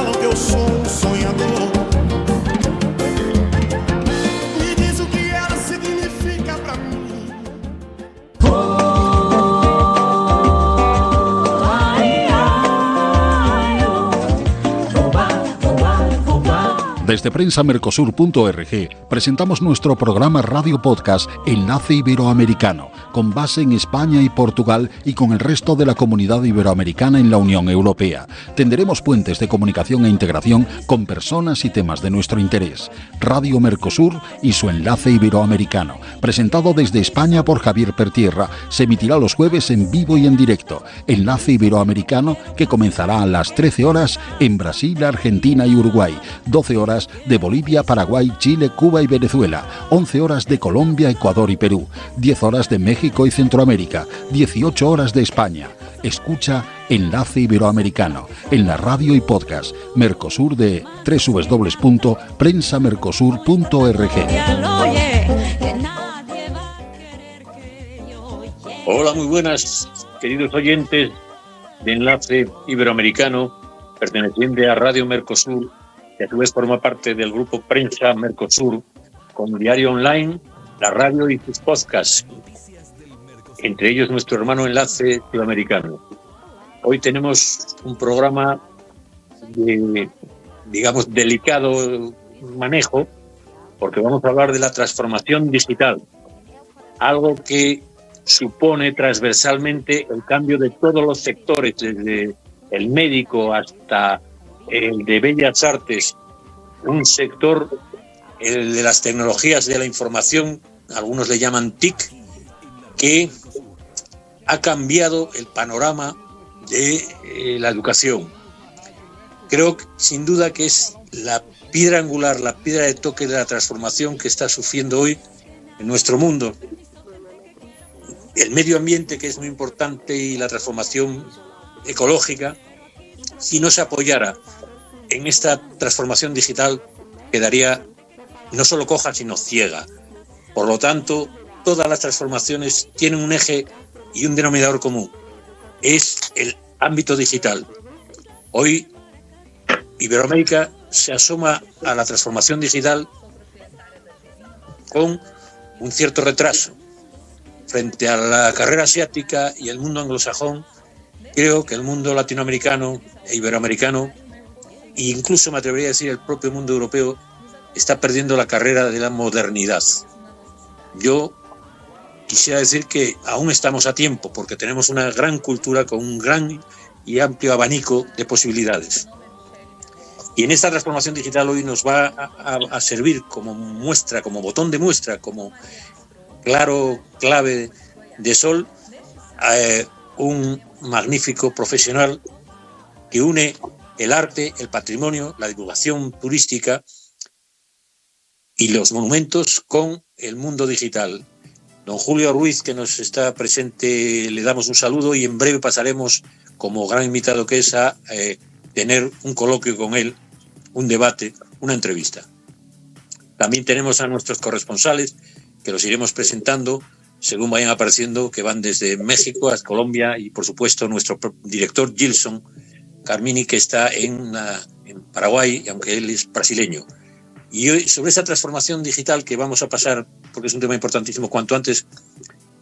falam que eu sou sonhador. Me diz o que ela significa pra mim. Desde prensamercosur.org presentamos nuestro programa Radio Podcast Enlace Iberoamericano, con base en España y Portugal y con el resto de la comunidad iberoamericana en la Unión Europea. Tenderemos puentes de comunicación e integración con personas y temas de nuestro interés. Radio Mercosur y su Enlace Iberoamericano, presentado desde España por Javier Pertierra, se emitirá los jueves en vivo y en directo. Enlace Iberoamericano, que comenzará a las 13 horas en Brasil, Argentina y Uruguay, 12 horas de Bolivia, Paraguay, Chile, Cuba y Venezuela, 11 horas de Colombia, Ecuador y Perú, 10 horas de México y Centroamérica, 18 horas de España. Escucha Enlace Iberoamericano en la radio y podcast Mercosur de www.prensamercosur.org. Hola, muy buenas, queridos oyentes de Enlace Iberoamericano, perteneciente a Radio Mercosur, que a su vez forma parte del grupo Prensa Mercosur, con diario online, la radio y sus podcasts, entre ellos nuestro hermano Enlace Iberoamericano. Hoy tenemos un programa de, digamos, delicado manejo, porque vamos a hablar de la transformación digital, algo que supone transversalmente el cambio de todos los sectores, desde el médico hasta el de bellas artes, un sector, el de las tecnologías de la información, algunos le llaman TIC, que ha cambiado el panorama de la educación. Creo sin duda que es la piedra angular, la piedra de toque de la transformación que está sufriendo hoy en nuestro mundo. El medio ambiente, que es muy importante, y la transformación ecológica, si no se apoyara en esta transformación digital, quedaría no solo coja, sino ciega. Por lo tanto, todas las transformaciones tienen un eje y un denominador común. Es el ámbito digital. Hoy, Iberoamérica se asoma a la transformación digital con un cierto retraso. Frente a la carrera asiática y el mundo anglosajón, creo que el mundo latinoamericano e iberoamericano, e incluso me atrevería a decir el propio mundo europeo, está perdiendo la carrera de la modernidad. Yo quisiera decir que aún estamos a tiempo, porque tenemos una gran cultura con un gran y amplio abanico de posibilidades. Y en esta transformación digital hoy nos va a servir como muestra, como botón de muestra, como clave de sol, un magnífico profesional que une el arte, el patrimonio, la divulgación turística y los monumentos con el mundo digital. Don Julio Ruiz, que nos está presente, le damos un saludo y en breve pasaremos, como gran invitado que es, a tener un coloquio con él, un debate, una entrevista. También tenemos a nuestros corresponsales, que los iremos presentando según vayan apareciendo, que van desde México hasta Colombia, y por supuesto nuestro director Gilson Carmini, que está en Paraguay, aunque él es brasileño. Y hoy, sobre esa transformación digital que vamos a pasar, porque es un tema importantísimo, cuanto antes,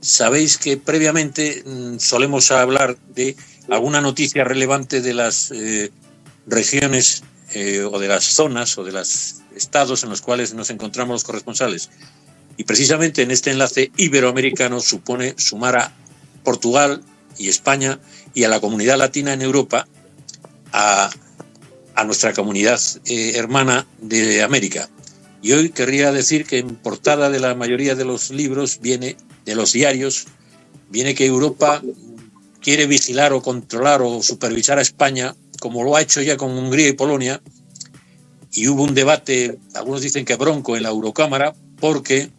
sabéis que previamente solemos hablar de alguna noticia relevante de las regiones o de las zonas o de los estados en los cuales nos encontramos los corresponsales. Y precisamente en este enlace iberoamericano supone sumar a Portugal y España y a la comunidad latina en Europa, a nuestra comunidad hermana de América. Y hoy querría decir que en portada de la mayoría de los libros, de los diarios, viene que Europa quiere vigilar o controlar o supervisar a España, como lo ha hecho ya con Hungría y Polonia. Y hubo un debate, algunos dicen que bronco, en la Eurocámara, porque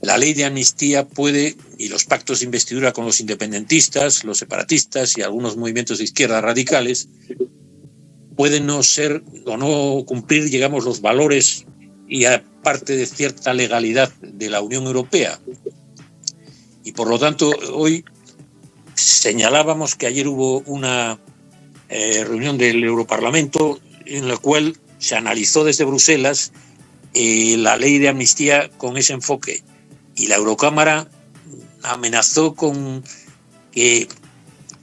la ley de amnistía puede, y los pactos de investidura con los independentistas, los separatistas y algunos movimientos de izquierda radicales, pueden no ser o no cumplir, digamos, los valores y aparte de cierta legalidad de la Unión Europea. Y por lo tanto, hoy señalábamos que ayer hubo una reunión del Europarlamento en la cual se analizó desde Bruselas la ley de amnistía con ese enfoque, y la Eurocámara amenazó con que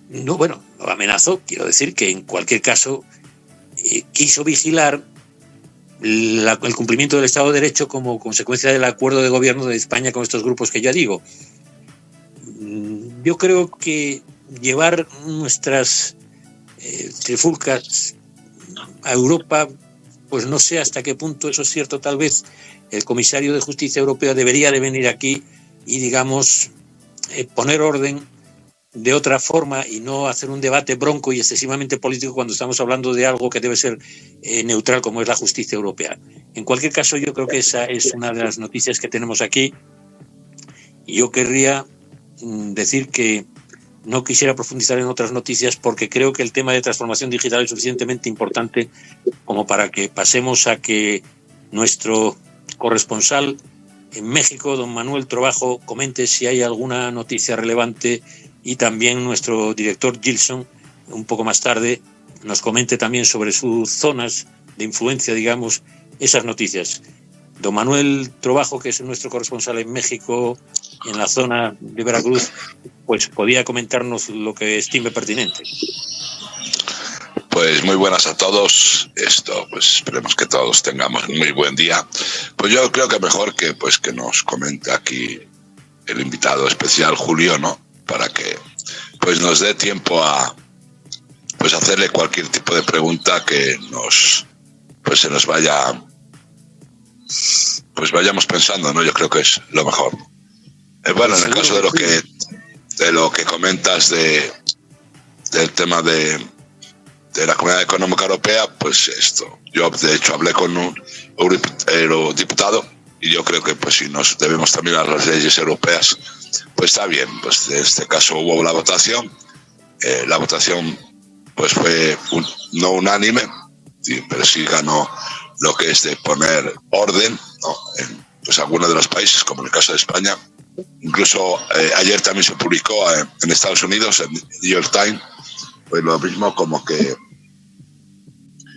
no amenazó, quiero decir que en cualquier caso quiso vigilar el cumplimiento del Estado de Derecho como consecuencia del acuerdo de gobierno de España con estos grupos que ya digo. Yo creo que llevar nuestras trifulcas a Europa, pues no sé hasta qué punto eso es cierto. Tal vez el comisario de Justicia Europea debería de venir aquí y, digamos, poner orden de otra forma y no hacer un debate bronco y excesivamente político cuando estamos hablando de algo que debe ser neutral, como es la justicia europea. En cualquier caso, yo creo que esa es una de las noticias que tenemos aquí. Y yo querría decir que no quisiera profundizar en otras noticias porque creo que el tema de transformación digital es suficientemente importante como para que pasemos a que nuestro corresponsal en México, don Manuel Trovajo, comente si hay alguna noticia relevante, y también nuestro director Gilson, un poco más tarde, nos comente también sobre sus zonas de influencia, digamos, esas noticias. Don Manuel Trovajo, que es nuestro corresponsal en México, en la zona de Veracruz, pues podía comentarnos lo que estime pertinente. Pues muy buenas a todos. Pues esperemos que todos tengamos un muy buen día. Pues yo creo que mejor que nos comente aquí el invitado especial, Julio, ¿no? Para que pues nos dé tiempo a pues hacerle cualquier tipo de pregunta que se nos vaya, pues vayamos pensando, ¿no? Yo creo que es lo mejor. Bueno, en el caso de lo que comentas del tema de la Comunidad Económica Europea, pues yo de hecho hablé con un eurodiputado y yo creo que pues si nos debemos también a las leyes europeas, pues está bien. Pues en este caso hubo la votación pues fue no unánime, pero sí ganó lo que es de poner orden, ¿no? En pues algunos de los países, como en el caso de España. Incluso ayer también se publicó en Estados Unidos, en New York Times, pues lo mismo, como que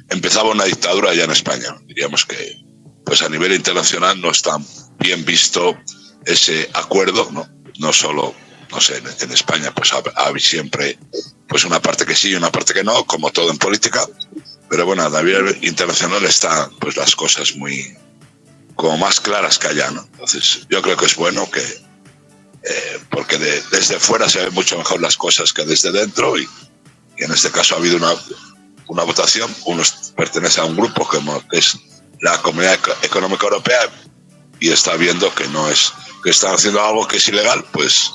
empezaba una dictadura allá en España. Diríamos que pues a nivel internacional no está bien visto ese acuerdo, no solo, no sé, en España pues hay siempre pues una parte que sí y una parte que no, como todo en política, pero bueno, a nivel internacional están pues las cosas muy como más claras que allá, ¿no? Entonces yo creo que es bueno que porque desde fuera se ven mucho mejor las cosas que desde dentro, y en este caso ha habido una votación. Uno pertenece a un grupo como es la Comunidad Económica Europea y está viendo que que están haciendo algo que es ilegal, pues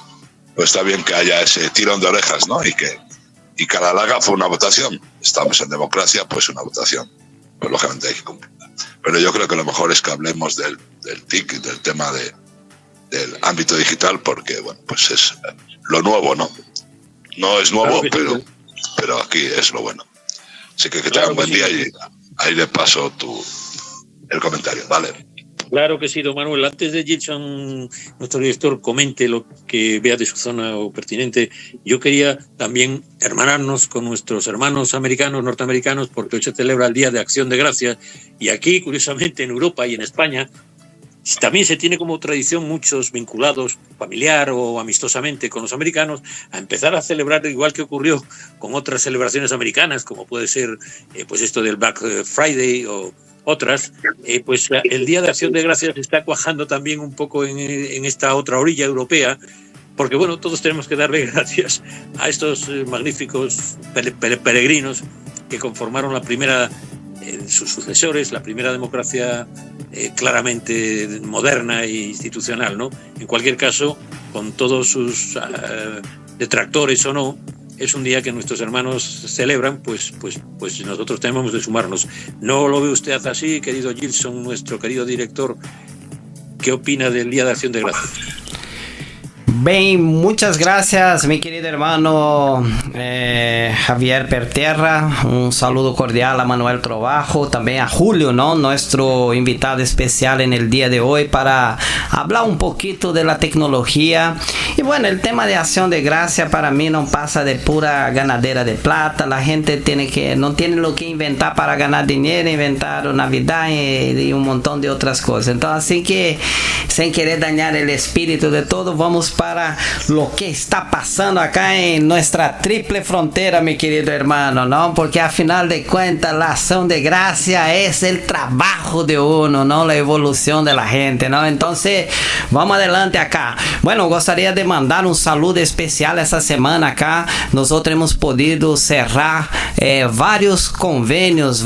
está bien que haya ese tirón de orejas, ¿no? Y que a la larga fue una votación. Estamos en democracia, pues una votación, pues lógicamente hay que cumplirla. Pero yo creo que lo mejor es que hablemos del TIC, del tema del ámbito digital, porque bueno, pues es lo nuevo, ¿no? No es nuevo, claro, pero aquí es lo bueno. Así que tengan buen día, y ahí le paso el comentario, ¿vale? Claro que sí, don Manuel. Antes de Gilson, nuestro director, comente lo que vea de su zona o pertinente, yo quería también hermanarnos con nuestros hermanos americanos, norteamericanos, porque hoy se celebra el Día de Acción de Gracias, y aquí, curiosamente, en Europa y en España, también se tiene como tradición, muchos vinculados familiar o amistosamente con los americanos, a empezar a celebrar, igual que ocurrió con otras celebraciones americanas, como puede ser pues esto del Black Friday o otras, pues el Día de Acción de Gracias está cuajando también un poco en esta otra orilla europea, porque bueno, todos tenemos que darle gracias a estos magníficos peregrinos que conformaron la primera, sus sucesores, la primera democracia claramente moderna e institucional, ¿no? En cualquier caso, con todos sus detractores o no, es un día que nuestros hermanos celebran, pues nosotros tenemos de sumarnos. ¿No lo ve usted así, querido Gilson, nuestro querido director? ¿Qué opina del Día de Acción de Gracias? Bien, muchas gracias, mi querido hermano Javier Perterra, un saludo cordial a Manuel Trovajo, también a Julio, ¿no? Nuestro invitado especial en el día de hoy para hablar un poquito de la tecnología. Y bueno, el tema de acción de gracia para mí no pasa de pura ganadera de plata. La gente no tiene lo que inventar para ganar dinero, inventar Navidad y un montón de otras cosas. Entonces, así que sin querer dañar el espíritu de todo, vamos para lo que está pasando acá en nuestra triple frontera, mi querido hermano, ¿no? Porque a final de cuentas la acción de gracia es el trabajo de uno, ¿no? La evolución de la gente, ¿no? Entonces, vamos adelante acá. Bueno, gostaria de mandar un saludo especial esta semana acá. Nosotros hemos podido cerrar varios convenios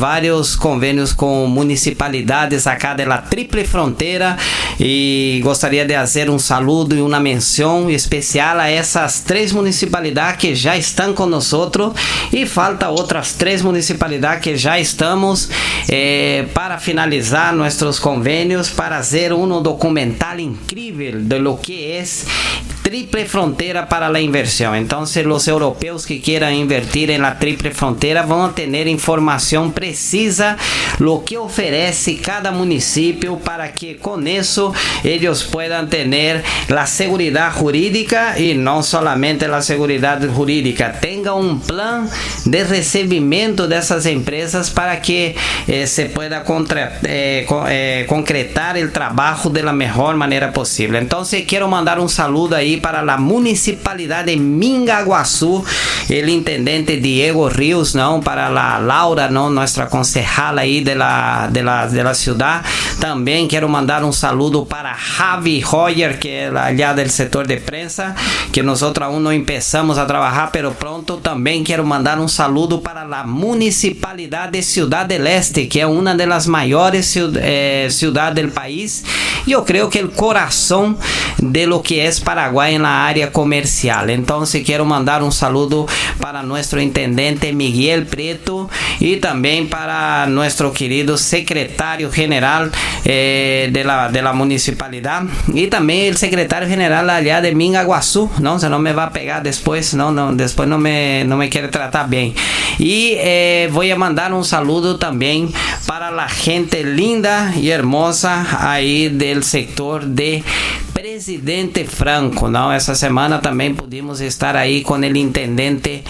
con municipalidades acá de la triple frontera y gostaria de hacer un saludo y una mención especial a essas 3 municipalidades que já estão com nós e falta outras 3 municipalidades que já estamos para finalizar nossos convênios para fazer um documental incrível de lo que é triple frontera para la inversión. Entonces los europeos que quieran invertir en la triple frontera van a tener información precisa lo que ofrece cada municipio para que con eso ellos puedan tener la seguridad jurídica y no solamente la seguridad jurídica, tenga un plan de recibimiento de esas empresas para que se pueda concretar el trabajo de la mejor manera posible. Entonces quiero mandar un saludo ahí para la municipalidad de Mingaguazú, el intendente Diego Ríos, ¿no? Para la Laura, ¿no? Nuestra concejala ahí de la ciudad. También quiero mandar un saludo para Javi Roger, que es allá del sector de prensa, que nosotros aún no empezamos a trabajar, pero pronto. También quiero mandar un saludo para la municipalidad de Ciudad del Este, que es una de las mayores ciudades del país. Yo creo que el corazón de lo que es Paraguay en la área comercial. Entonces quiero mandar un saludo para nuestro intendente Miguel Prieto y también para nuestro querido secretario general de la municipalidad y también el secretario general allá de Mingaguazú, ¿no? Se no me va a pegar después, después no me quiere tratar bien. Y voy a mandar un saludo también para la gente linda y hermosa ahí del sector de Presidente Franco, ¿no? Esa semana también pudimos estar ahí con el intendente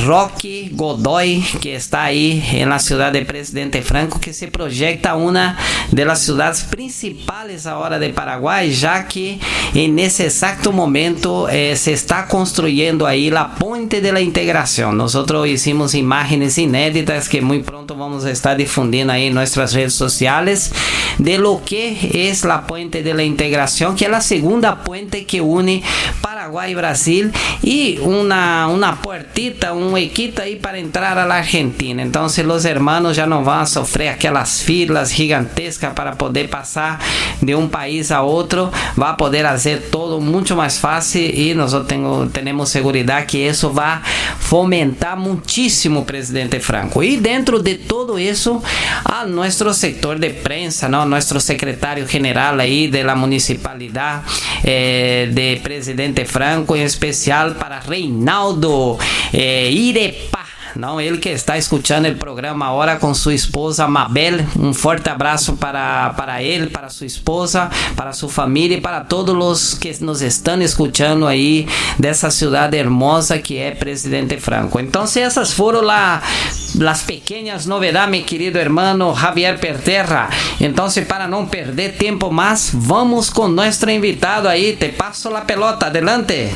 Rocky Godoy, que está ahí en la ciudad de Presidente Franco, que se proyecta una de las ciudades principales ahora de Paraguay, ya que en ese exacto momento se está construyendo ahí la Puente de la Integración. Nosotros hicimos imágenes inéditas que muy pronto vamos a estar difundiendo ahí en nuestras redes sociales de lo que es la Puente de la Integración, que es la segunda puente que une Paraguay y Brasil y una puertita, un huequito ahí para entrar a la Argentina. Entonces los hermanos ya no van a sufrir aquellas filas gigantescas para poder pasar de un país a otro, va a poder hacer todo mucho más fácil y nosotros tenemos seguridad que eso va a fomentar muchísimo Presidente Franco. Y dentro de todo eso, a nuestro sector de prensa, ¿no? Nuestro secretario general ahí de la municipalidad de Presidente Franco, en especial para Reinaldo Irepa, ¿no? Él que está escuchando el programa ahora con su esposa Mabel. Un fuerte abrazo para él, para su esposa, para su familia y para todos los que nos están escuchando ahí de esa ciudad hermosa que es Presidente Franco. Entonces esas fueron las pequeñas novedades, mi querido hermano Javier Perterra. Entonces, para no perder tiempo más, vamos con nuestro invitado ahí. Te paso la pelota, adelante.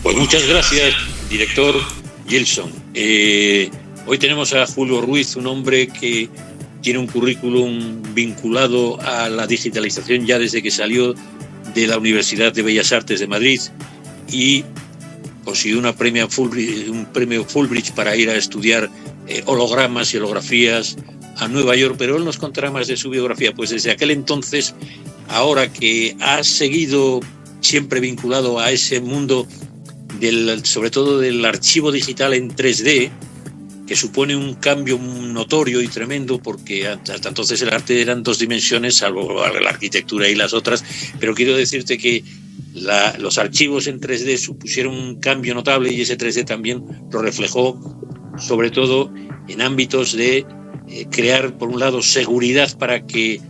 Pues muchas gracias, director Gilson. Hoy tenemos a Julio Ruiz, un hombre que tiene un currículum vinculado a la digitalización ya desde que salió de la Universidad de Bellas Artes de Madrid y consiguió un premio Fulbright para ir a estudiar hologramas y holografías a Nueva York, pero él nos contará más de su biografía. Pues desde aquel entonces, ahora que ha seguido siempre vinculado a ese mundo sobre todo del archivo digital en 3D, que supone un cambio notorio y tremendo, porque hasta entonces el arte eran 2 dimensiones, salvo la arquitectura y las otras, pero quiero decirte que los archivos en 3D supusieron un cambio notable, y ese 3D también lo reflejó sobre todo en ámbitos de crear, por un lado, seguridad para que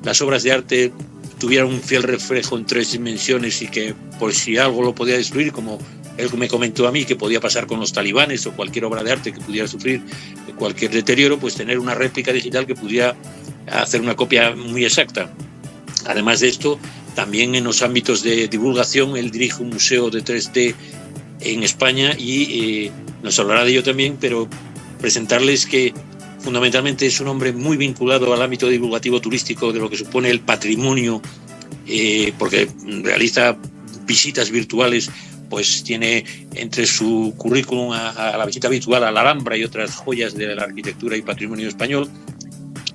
las obras de arte tuvieran un fiel reflejo en 3 dimensiones, y que por si algo lo podía destruir, como él me comentó a mí que podía pasar con los talibanes o cualquier obra de arte que pudiera sufrir cualquier deterioro, pues tener una réplica digital que pudiera hacer una copia muy exacta. Además de esto, también en los ámbitos de divulgación, él dirige un museo de 3D en España, y nos hablará de ello también, pero presentarles que fundamentalmente es un hombre muy vinculado al ámbito divulgativo turístico de lo que supone el patrimonio, porque realiza visitas virtuales, pues tiene entre su currículum a la visita virtual a la Alhambra y otras joyas de la arquitectura y patrimonio español.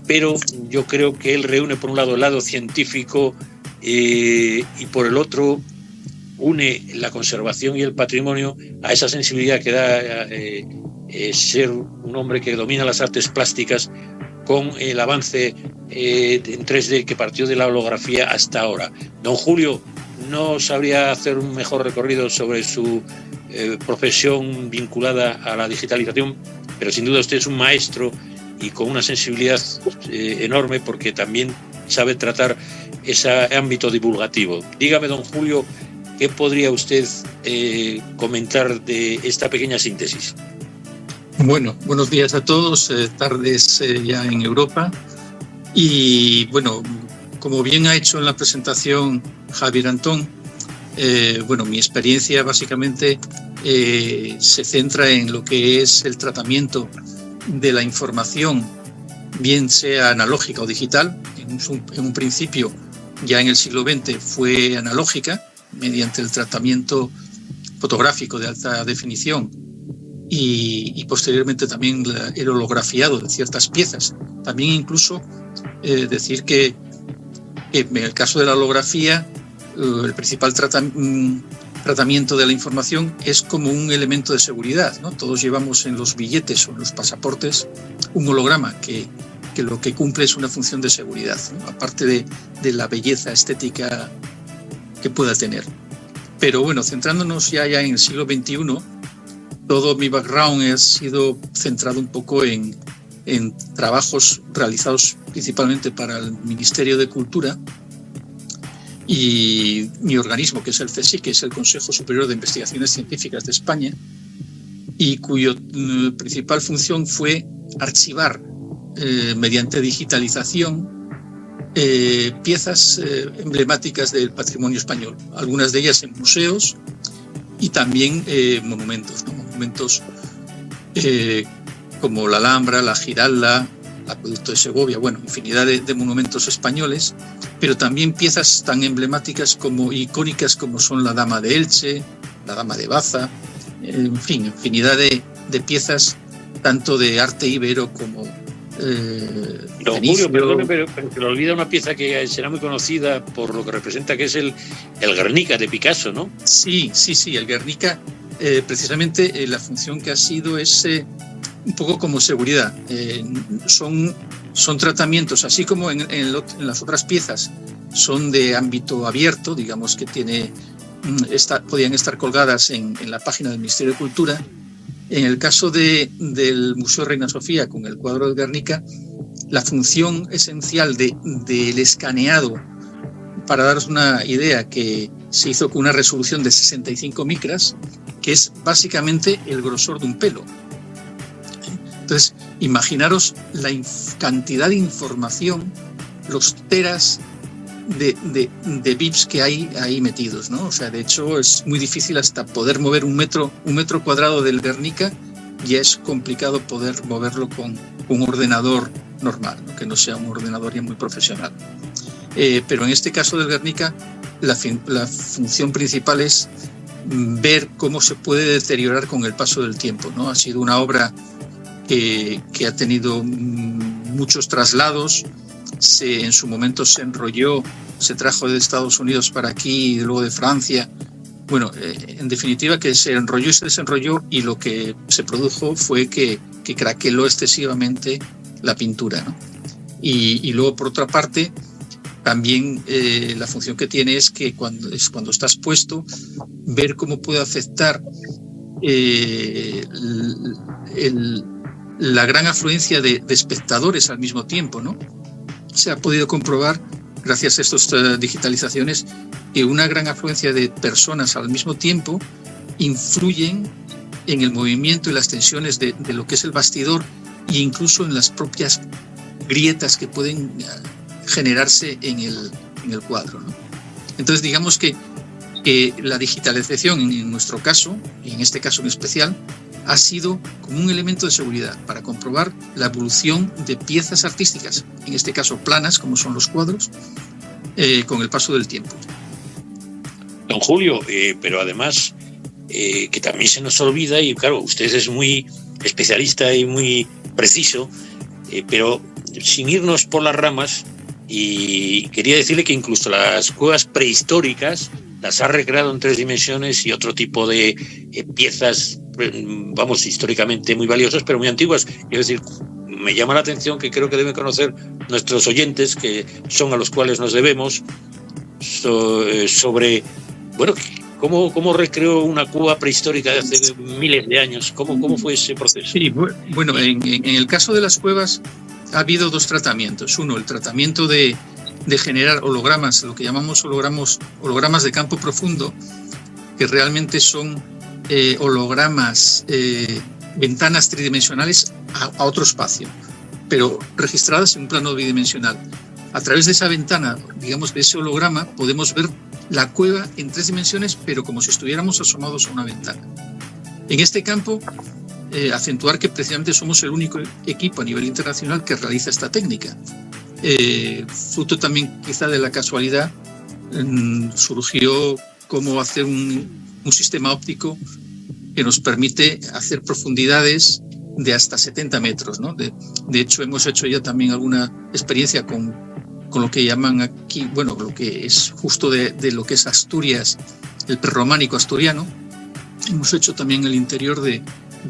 Pero yo creo que él reúne por un lado el lado científico, y por el otro une la conservación y el patrimonio a esa sensibilidad que da ser un hombre que domina las artes plásticas, con el avance en 3D que partió de la holografía hasta ahora. Don Julio no sabría hacer un mejor recorrido sobre su profesión vinculada a la digitalización, pero sin duda usted es un maestro y con una sensibilidad enorme, porque también sabe tratar ese ámbito divulgativo. Dígame, don Julio, ¿qué podría usted comentar de esta pequeña síntesis? Bueno, buenos días a todos, tardes ya en Europa. Y bueno, como bien ha hecho en la presentación Javier Antón, bueno, mi experiencia básicamente se centra en lo que es el tratamiento de la información, bien sea analógica o digital. En un principio, ya en el siglo XX, fue analógica, mediante el tratamiento fotográfico de alta definición, y posteriormente también el holografiado de ciertas piezas. También incluso decir que en el caso de la holografía, el principal tratamiento de la información es como un elemento de seguridad, ¿no? Todos llevamos en los billetes o en los pasaportes un holograma que lo que cumple es una función de seguridad, ¿no? Aparte de la belleza estética que pueda tener. Pero bueno, centrándonos ya en el siglo XXI, todo mi background ha sido centrado un poco en trabajos realizados principalmente para el Ministerio de Cultura y mi organismo, que es el CSIC, que es el Consejo Superior de Investigaciones Científicas de España, y cuya principal función fue archivar mediante digitalización piezas emblemáticas del patrimonio español, algunas de ellas en museos y también monumentos, ¿no? Monumentos como la Alhambra, la Giralda, el Acueducto de Segovia, bueno, infinidad de monumentos españoles, pero también piezas tan emblemáticas como icónicas como son la Dama de Elche, la Dama de Baza, en fin, infinidad de piezas tanto de arte ibero como Don Julio, perdone, pero se le olvida una pieza que será muy conocida por lo que representa, que es el Guernica de Picasso, ¿no? Sí, el Guernica, precisamente la función que ha sido es un poco como seguridad. Son tratamientos, así como en las otras piezas, son de ámbito abierto, digamos que podían estar colgadas en la página del Ministerio de Cultura. En el caso del Museo Reina Sofía, con el cuadro del Guernica, la función esencial del escaneado, para daros una idea, que se hizo con una resolución de 65 micras, que es básicamente el grosor de un pelo. Entonces, imaginaros la cantidad de información, los teras de bits que hay ahí metidos, ¿no? O sea, de hecho es muy difícil hasta poder mover un metro cuadrado del Guernica, ya es complicado poder moverlo con un ordenador normal, ¿no? Que no sea un ordenador ya muy profesional. Pero en este caso del Guernica, la función principal es ver cómo se puede deteriorar con el paso del tiempo, ¿no? Ha sido una obra que ha tenido muchos traslados. En su momento se enrolló, se trajo de Estados Unidos para aquí y luego de Francia. Bueno, en definitiva, que se enrolló y se desenrolló, y lo que se produjo fue que craqueló excesivamente la pintura, ¿no? Y luego, por otra parte, también la función que tiene es que cuando estás puesto, ver cómo puede afectar la gran afluencia de espectadores al mismo tiempo, ¿no? Se ha podido comprobar, gracias a estas digitalizaciones, que una gran afluencia de personas al mismo tiempo influyen en el movimiento y las tensiones de lo que es el bastidor e incluso en las propias grietas que pueden generarse en el cuadro, ¿no? Entonces, digamos que la digitalización en nuestro caso, y en este caso en especial, ha sido como un elemento de seguridad para comprobar la evolución de piezas artísticas, en este caso planas, como son los cuadros, con el paso del tiempo. Don Julio, pero además que también se nos olvida, y claro, usted es muy especialista y muy preciso, pero sin irnos por las ramas, y quería decirle que incluso las cuevas prehistóricas las ha recreado en 3 dimensiones y otro tipo de piezas, vamos, históricamente muy valiosas, pero muy antiguas. Es decir, me llama la atención, que creo que deben conocer nuestros oyentes, que son a los cuales nos debemos, sobre, bueno, ¿cómo recreó una cueva prehistórica de hace miles de años? ¿Cómo fue ese proceso? Sí, bueno, en el caso de las cuevas ha habido 2 tratamientos. Uno, el tratamiento de generar hologramas, lo que llamamos hologramas de campo profundo, que realmente son hologramas, ventanas tridimensionales a otro espacio, pero registradas en un plano bidimensional. A través de esa ventana, digamos, de ese holograma, podemos ver la cueva en 3 dimensiones, pero como si estuviéramos asomados a una ventana. En este campo, acentuar que precisamente somos el único equipo a nivel internacional que realiza esta técnica. Fruto también quizá de la casualidad, surgió cómo hacer un sistema óptico que nos permite hacer profundidades de hasta 70 metros, ¿no? De hecho, hemos hecho ya también alguna experiencia con lo que llaman aquí, bueno, lo que es justo de lo que es Asturias, el prerrománico asturiano. Hemos hecho también el interior de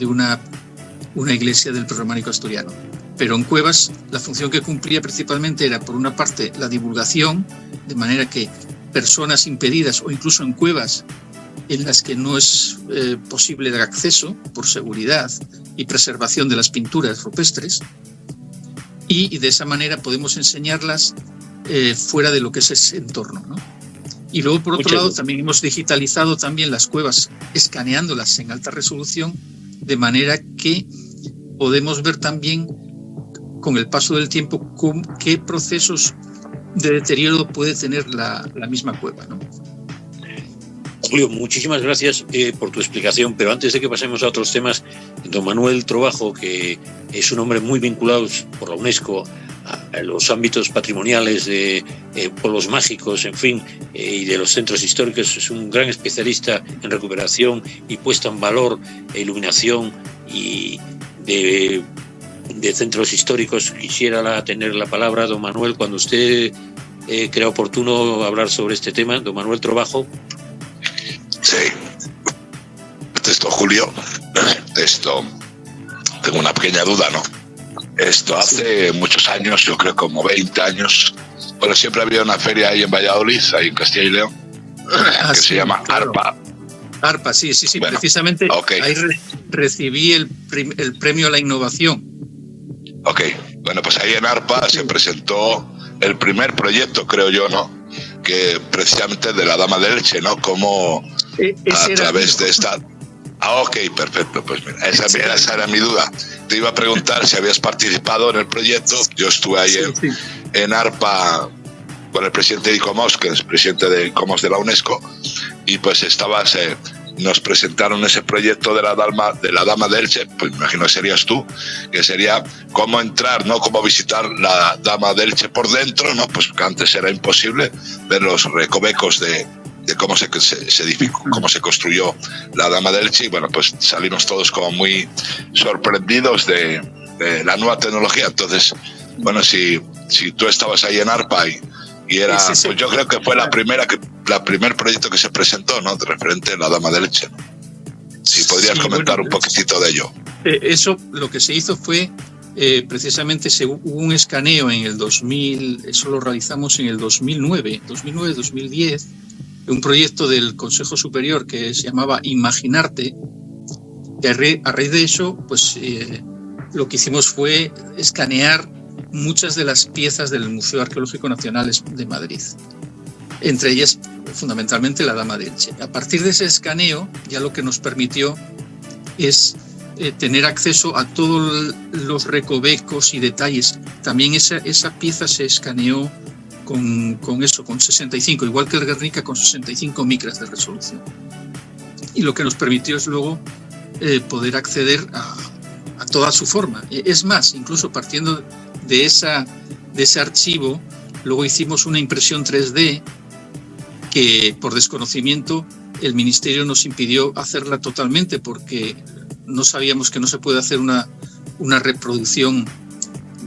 una iglesia del prerrománico asturiano. Pero en cuevas la función que cumplía principalmente era, por una parte, la divulgación, de manera que personas impedidas, o incluso en cuevas en las que no es posible el acceso por seguridad y preservación de las pinturas rupestres, y de esa manera podemos enseñarlas fuera de lo que es ese entorno, ¿no? Y luego, por otro lado, también hemos digitalizado también las cuevas, escaneándolas en alta resolución, de manera que podemos ver también, con el paso del tiempo, qué procesos de deterioro puede tener la misma cueva, ¿no? Julio, muchísimas gracias por tu explicación, pero antes de que pasemos a otros temas, don Manuel Trovajo, que es un hombre muy vinculado por la UNESCO a los ámbitos patrimoniales de pueblos mágicos, en fin, y de los centros históricos, es un gran especialista en recuperación y puesta en valor, iluminación y de centros históricos. Quisiera tener la palabra, don Manuel, cuando usted crea oportuno hablar sobre este tema. Don Manuel Trovajo. Sí. Julio, tengo una pequeña duda, ¿no? Hace muchos años, yo creo como 20 años, bueno, siempre había una feria ahí en Valladolid, ahí en Castilla y León, que se llama ARPA. ARPA, sí, bueno, precisamente ahí recibí el premio a la innovación. Ok, bueno, pues ahí en ARPA se presentó el primer proyecto, creo yo, ¿no? Que precisamente de la Dama de Elche, ¿no? Como a través de esta... ok, perfecto, pues mira, esa era mi duda. Te iba a preguntar si habías participado en el proyecto. Yo estuve ahí en ARPA con el presidente de ICOMOS, que es presidente de ICOMOS de la UNESCO, y pues nos presentaron ese proyecto de la Dama de Elche, pues me imagino que serías tú, que sería cómo entrar, ¿no? Cómo visitar la Dama de Elche por dentro, ¿no? Pues que antes era imposible ver los recovecos de cómo se edificó, cómo se construyó la Dama de Elche, y bueno, pues salimos todos como muy sorprendidos de la nueva tecnología. Entonces, bueno, si tú estabas ahí en ARPA y era, pues yo creo que fue la primer proyecto que se presentó, ¿no? De referente a la Dama de Elche, ¿no? Si podrías comentar un poquitito de ello. Eso, lo que se hizo fue precisamente hubo un escaneo en el 2000, eso lo realizamos en el 2009-2010, un proyecto del Consejo Superior que se llamaba Imaginarte, y a raíz de eso, pues lo que hicimos fue escanear muchas de las piezas del Museo Arqueológico Nacional de Madrid, entre ellas fundamentalmente la Dama de Elche. A partir de ese escaneo, ya lo que nos permitió es tener acceso a todos los recovecos y detalles. También esa pieza se escaneó con 65, igual que el Guernica, con 65 micras de resolución. Y lo que nos permitió es luego poder acceder a toda su forma. Es más, incluso partiendo de ese archivo, luego hicimos una impresión 3D que por desconocimiento el Ministerio nos impidió hacerla totalmente, porque no sabíamos que no se puede hacer una reproducción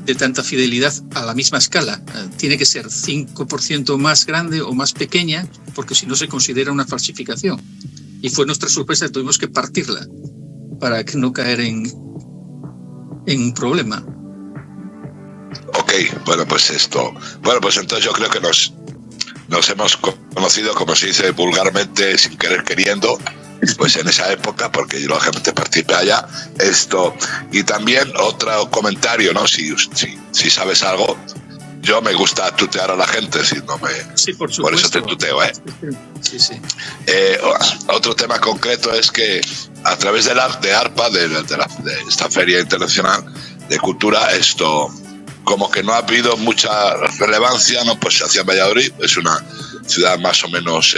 de tanta fidelidad a la misma escala. Tiene que ser 5% más grande o más pequeña, porque si no se considera una falsificación. Y fue nuestra sorpresa, tuvimos que partirla para no caer en un problema. Ok, bueno, pues entonces yo creo que nos hemos conocido, como se dice vulgarmente, sin querer queriendo, pues en esa época, porque yo lógicamente participé allá. Y también otro comentario, ¿no? Si sabes algo, yo me gusta tutear a la gente, si no me... Sí, por supuesto. Por eso te tuteo, ¿eh? Sí. Otro tema concreto es que a través de ARPA, de esta Feria Internacional de Cultura, como que no ha habido mucha relevancia, ¿no? Pues hacia Valladolid, es una ciudad más o menos,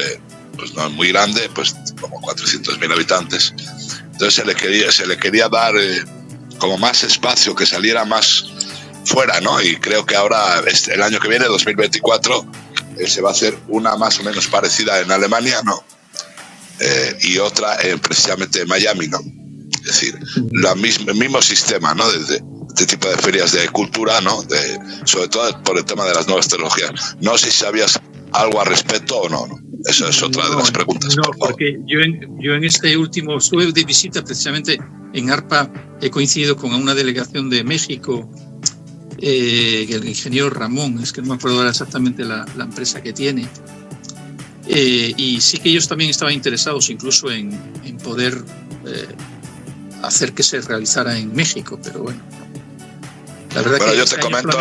pues no muy grande, pues como 400.000 habitantes. Entonces se le quería dar como más espacio, que saliera más fuera, ¿no? Y creo que ahora, el año que viene, 2024, se va a hacer una más o menos parecida en Alemania, ¿no? Y otra precisamente en Miami, ¿no? Es decir, el mismo sistema, ¿no? De este tipo de ferias de cultura, ¿no? Sobre todo por el tema de las nuevas tecnologías. No sé si sabías algo al respecto o no. Eso es otra de las preguntas. No, porque yo en este último estuve de visita precisamente en ARPA, he coincidido con una delegación de México, el ingeniero Ramón, es que no me acuerdo ahora exactamente la empresa que tiene, y sí que ellos también estaban interesados incluso en poder hacer que se realizara en México, pero bueno. La verdad que yo te comento,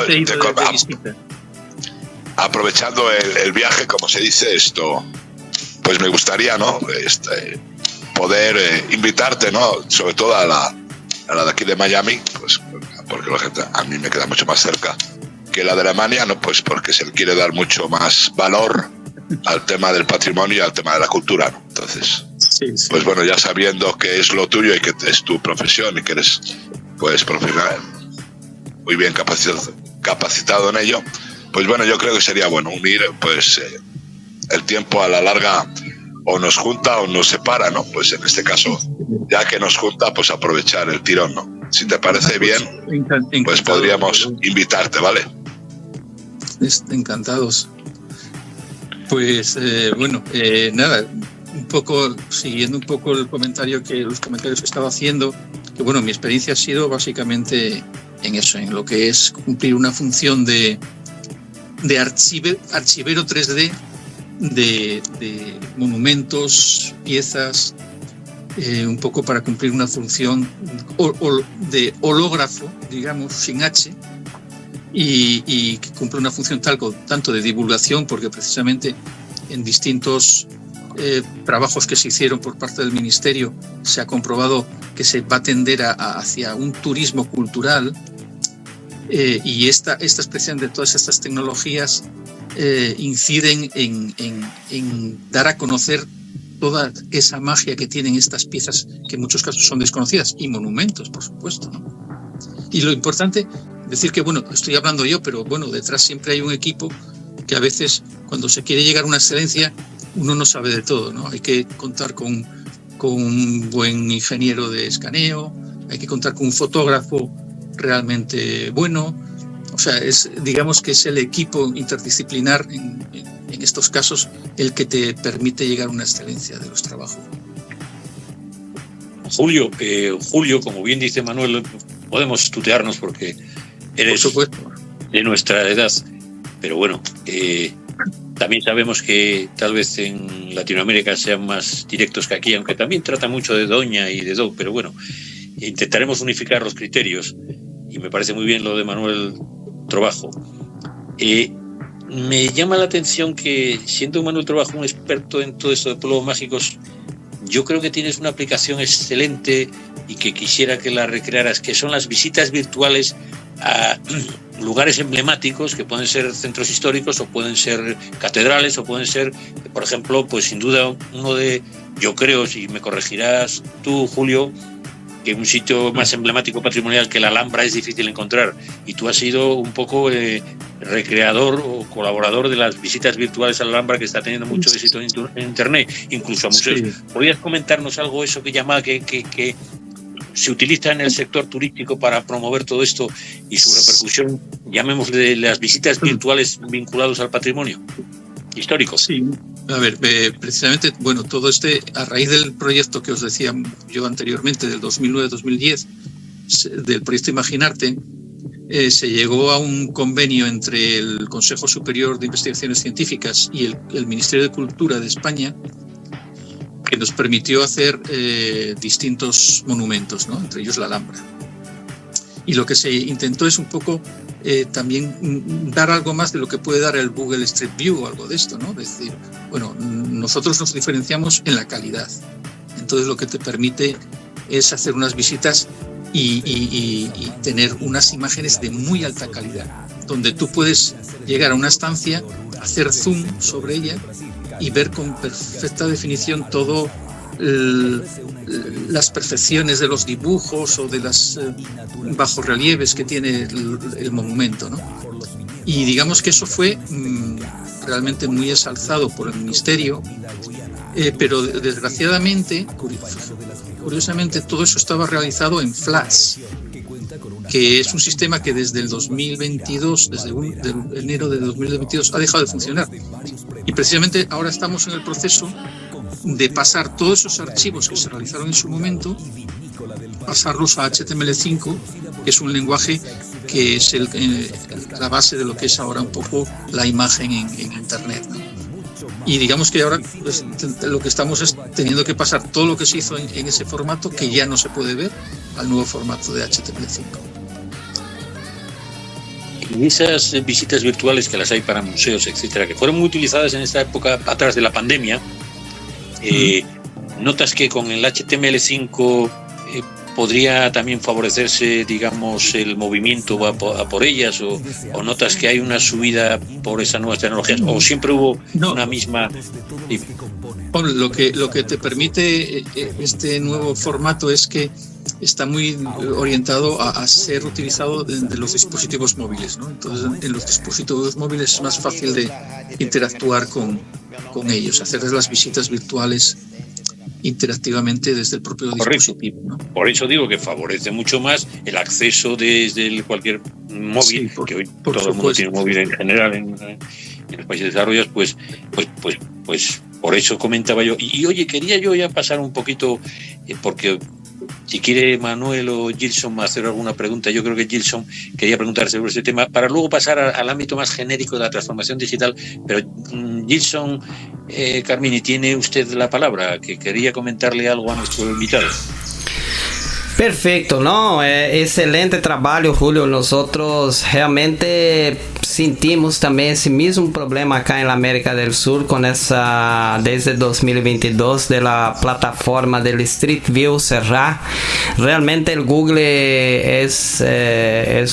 aprovechando el viaje, como se dice pues me gustaría, ¿no? Poder invitarte, ¿no? Sobre todo a la de aquí de Miami, pues porque la gente a mí me queda mucho más cerca que la de Alemania, ¿no? Pues porque se le quiere dar mucho más valor al tema del patrimonio y al tema de la cultura, ¿no? Entonces, sí. Pues bueno, ya sabiendo que es lo tuyo y que es tu profesión y que eres, pues, profesional, muy bien capacitado en ello, pues bueno, yo creo que sería bueno unir, pues, el tiempo a la larga o nos junta o nos separa, ¿no? Pues en este caso, ya que nos junta, pues aprovechar el tirón, ¿no? Si te parece bien, pues podríamos invitarte, ¿vale? Encantados. Pues bueno, nada, un poco siguiendo un poco los comentarios que estaba haciendo, que bueno, mi experiencia ha sido básicamente en eso, en lo que es cumplir una función de archivero 3D de monumentos, piezas, un poco para cumplir una función de hológrafo, digamos, sin H, y que cumple una función tanto de divulgación, porque precisamente en distintos trabajos que se hicieron por parte del Ministerio se ha comprobado que se va a tender hacia un turismo cultural, y esta expresión de todas estas tecnologías inciden en dar a conocer toda esa magia que tienen estas piezas, que en muchos casos son desconocidas, y monumentos, por supuesto, ¿no? Y lo importante, decir que, bueno, estoy hablando yo, pero bueno, detrás siempre hay un equipo que a veces, cuando se quiere llegar a una excelencia, uno no sabe de todo, ¿no? Hay que contar con un buen ingeniero de escaneo, hay que contar con un fotógrafo realmente bueno. O sea, digamos que es el equipo interdisciplinar en estos casos el que te permite llegar a una excelencia de los trabajos. Julio, como bien dice Manuel, podemos tutearnos porque eres de nuestra edad, pero bueno, también sabemos que tal vez en Latinoamérica sean más directos que aquí, aunque también trata mucho de doña y de do, pero bueno, intentaremos unificar los criterios y me parece muy bien lo de Manuel Trovajo. Me llama la atención que, siendo Manuel Trovajo un experto en todo esto de pueblos mágicos, yo creo que tienes una aplicación excelente y que quisiera que la recrearas, que son las visitas virtuales a lugares emblemáticos, que pueden ser centros históricos o pueden ser catedrales o pueden ser, por ejemplo, pues sin duda uno de, yo creo, si me corregirás tú, Julio, que un sitio más emblemático patrimonial que la Alhambra es difícil encontrar, y tú has sido un poco recreador o colaborador de las visitas virtuales a la Alhambra, que está teniendo mucho éxito en internet, incluso a museos. Sí. ¿Podrías comentarnos algo eso que se utiliza en el sector turístico para promover todo esto y su repercusión, llamémosle las visitas virtuales vinculadas al patrimonio histórico? Sí, a ver, precisamente, bueno, todo a raíz del proyecto que os decía yo anteriormente, del 2009-2010, del proyecto Imaginarte, se llegó a un convenio entre el Consejo Superior de Investigaciones Científicas y el Ministerio de Cultura de España, que nos permitió hacer distintos monumentos, ¿no? Entre ellos la Alhambra. Y lo que se intentó es un poco también dar algo más de lo que puede dar el Google Street View o algo de esto, ¿no? Es decir, bueno, nosotros nos diferenciamos en la calidad. Entonces lo que te permite es hacer unas visitas y tener unas imágenes de muy alta calidad, donde tú puedes llegar a una estancia, hacer zoom sobre ella y ver con perfecta definición todo las perfecciones de los dibujos o de las bajorrelieves que tiene el monumento, ¿no? Y digamos que eso fue realmente muy exalzado por el Ministerio, pero desgraciadamente, curiosamente, todo eso estaba realizado en Flash, que es un sistema que desde el 2022, desde enero de 2022, ha dejado de funcionar. Y precisamente ahora estamos en el proceso de pasar todos esos archivos que se realizaron en su momento, pasarlos a HTML5, que es un lenguaje que es la base de lo que es ahora un poco la imagen en Internet, ¿no? Y digamos que ahora pues, lo que estamos es teniendo que pasar todo lo que se hizo en ese formato, que ya no se puede ver, al nuevo formato de HTML5. Y esas visitas virtuales que las hay para museos, etcétera, que fueron muy utilizadas en esta época atrás de la pandemia, ¿notas que con el HTML5 podría también favorecerse, digamos, el movimiento a por ellas, o notas que hay una subida por esas nuevas tecnologías, o siempre hubo una misma? Lo que te permite este nuevo formato es que está muy orientado a ser utilizado de los dispositivos móviles, ¿no? Entonces, en los dispositivos móviles es más fácil de interactuar con ellos, hacerles las visitas virtuales interactivamente desde el propio dispositivo, ¿no? Por eso digo que favorece mucho más el acceso desde cualquier móvil, sí, que hoy todo el mundo tiene un móvil en general en los países desarrollados, pues por eso comentaba yo. Y oye, quería yo ya pasar un poquito, porque si quiere Manuel o Gilson hacer alguna pregunta, yo creo que Gilson quería preguntar sobre este tema, para luego pasar al ámbito más genérico de la transformación digital. Pero Gilson Carmini, tiene usted la palabra, que quería comentarle algo a nuestro invitado. Perfecto, ¿no? Excelente trabalho, Julio. Nosotros realmente sentimos também esse mesmo problema acá en la América del Sur con essa, desde 2022, de la plataforma del Street View cerrar. Realmente el Google es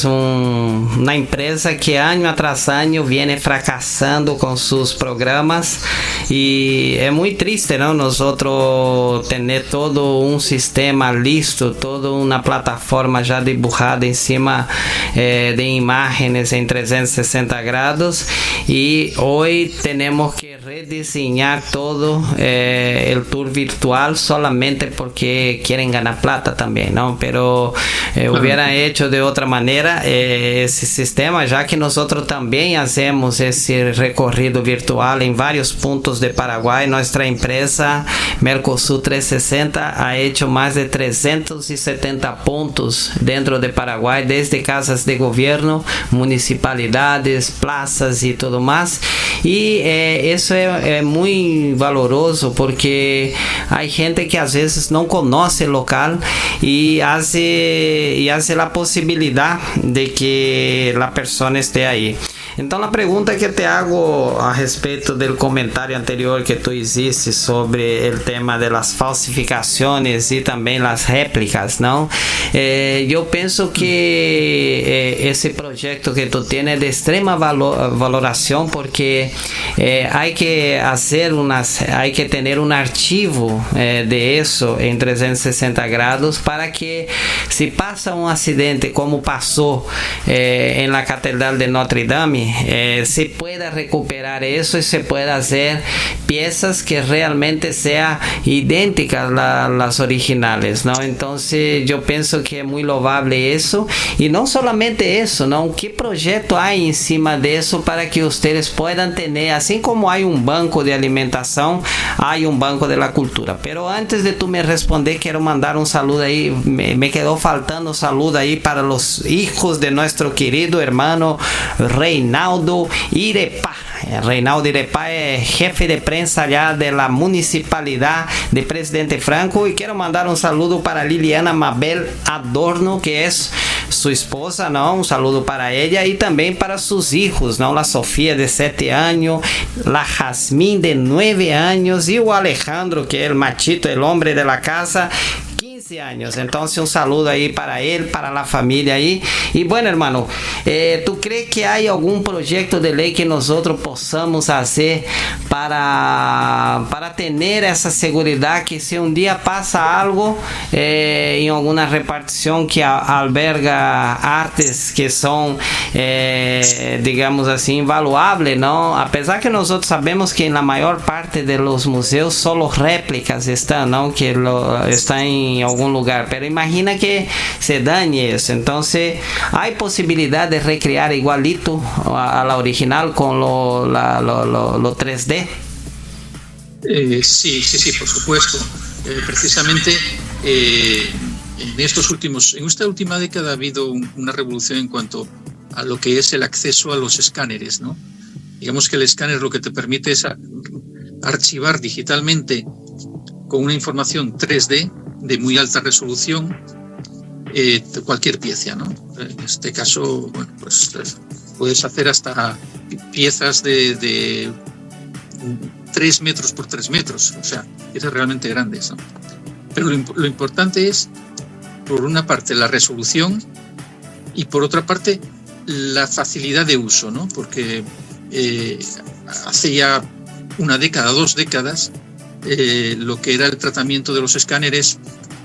una empresa que año tras año viene fracasando con sus programas, y es muy triste, ¿no? Nosotros tener todo un sistema listo, toda una plataforma ya dibujada encima de imágenes en 360 grados, y hoy tenemos que rediseñar todo el tour virtual solamente porque quieren ganar plata también, ¿no? Pero hubieran hecho de otra manera ese sistema, ya que nosotros también hacemos ese recorrido virtual en varios puntos de Paraguay. Nuestra empresa Mercosur 360 ha hecho más de 370 puntos dentro de Paraguay, desde casas de gobierno, municipalidades, plazas y todo más. Y eso es muy valoroso porque hay gente que a veces no conoce el local y hace la posibilidad de que la persona esté ahí. Entonces la pregunta que te hago a respecto del comentario anterior que tú hiciste sobre el tema de las falsificaciones y también las réplicas, ¿no? Yo pienso que ese proyecto que tú tienes de extrema valoración porque hay que tener un archivo de eso en 360 grados para que si pasa un accidente como pasó en la Catedral de Notre Dame, se pueda recuperar eso y se pueda hacer piezas que realmente sean idénticas a las originales, ¿no? Entonces yo pienso que es muy loable eso, y no solamente eso, ¿no? ¿Qué proyecto hay encima de eso para que ustedes puedan tener, así como hay un banco de alimentación, hay un banco de la cultura? Pero antes de tú me responder, quiero mandar un saludo ahí, me quedó faltando saludo ahí para los hijos de nuestro querido hermano Reinaldo Irepá. Reinaldo Irepá es jefe de prensa allá de la municipalidad de Presidente Franco, y quiero mandar un saludo para Liliana Mabel Adorno, que es su esposa, ¿no? Un saludo para ella y también para sus hijos, ¿no? La Sofía de 7 años, la Jazmín de 9 años y o Alejandro, que es el machito, el hombre de la casa, 15 años. Entonces un saludo ahí para él, para la familia ahí. Y bueno, hermano, ¿tú crees que hay algún proyecto de ley que nosotros podamos hacer para tener esa seguridad que si un día pasa algo en alguna repartición que alberga artes que son digamos así invaluables, ¿no? A pesar que nosotros sabemos que en la mayor parte de los museos solo réplicas están, ¿no? Que están en algún lugar, pero imagina que se dañe eso. Entonces hay posibilidad de recrear igualito a la original con lo 3D. Sí, por supuesto. Precisamente en esta última década ha habido una revolución en cuanto a lo que es el acceso a los escáneres, ¿no? Digamos que el escáner lo que te permite es archivar digitalmente con una información 3D de muy alta resolución cualquier pieza, ¿no? En este caso, bueno, pues puedes hacer hasta piezas de 3 metros por 3 metros, o sea, piezas realmente grandes, ¿no? Pero lo importante es, por una parte, la resolución y por otra parte, la facilidad de uso, ¿no? Porque hace ya una década, 2 décadas, lo que era el tratamiento de los escáneres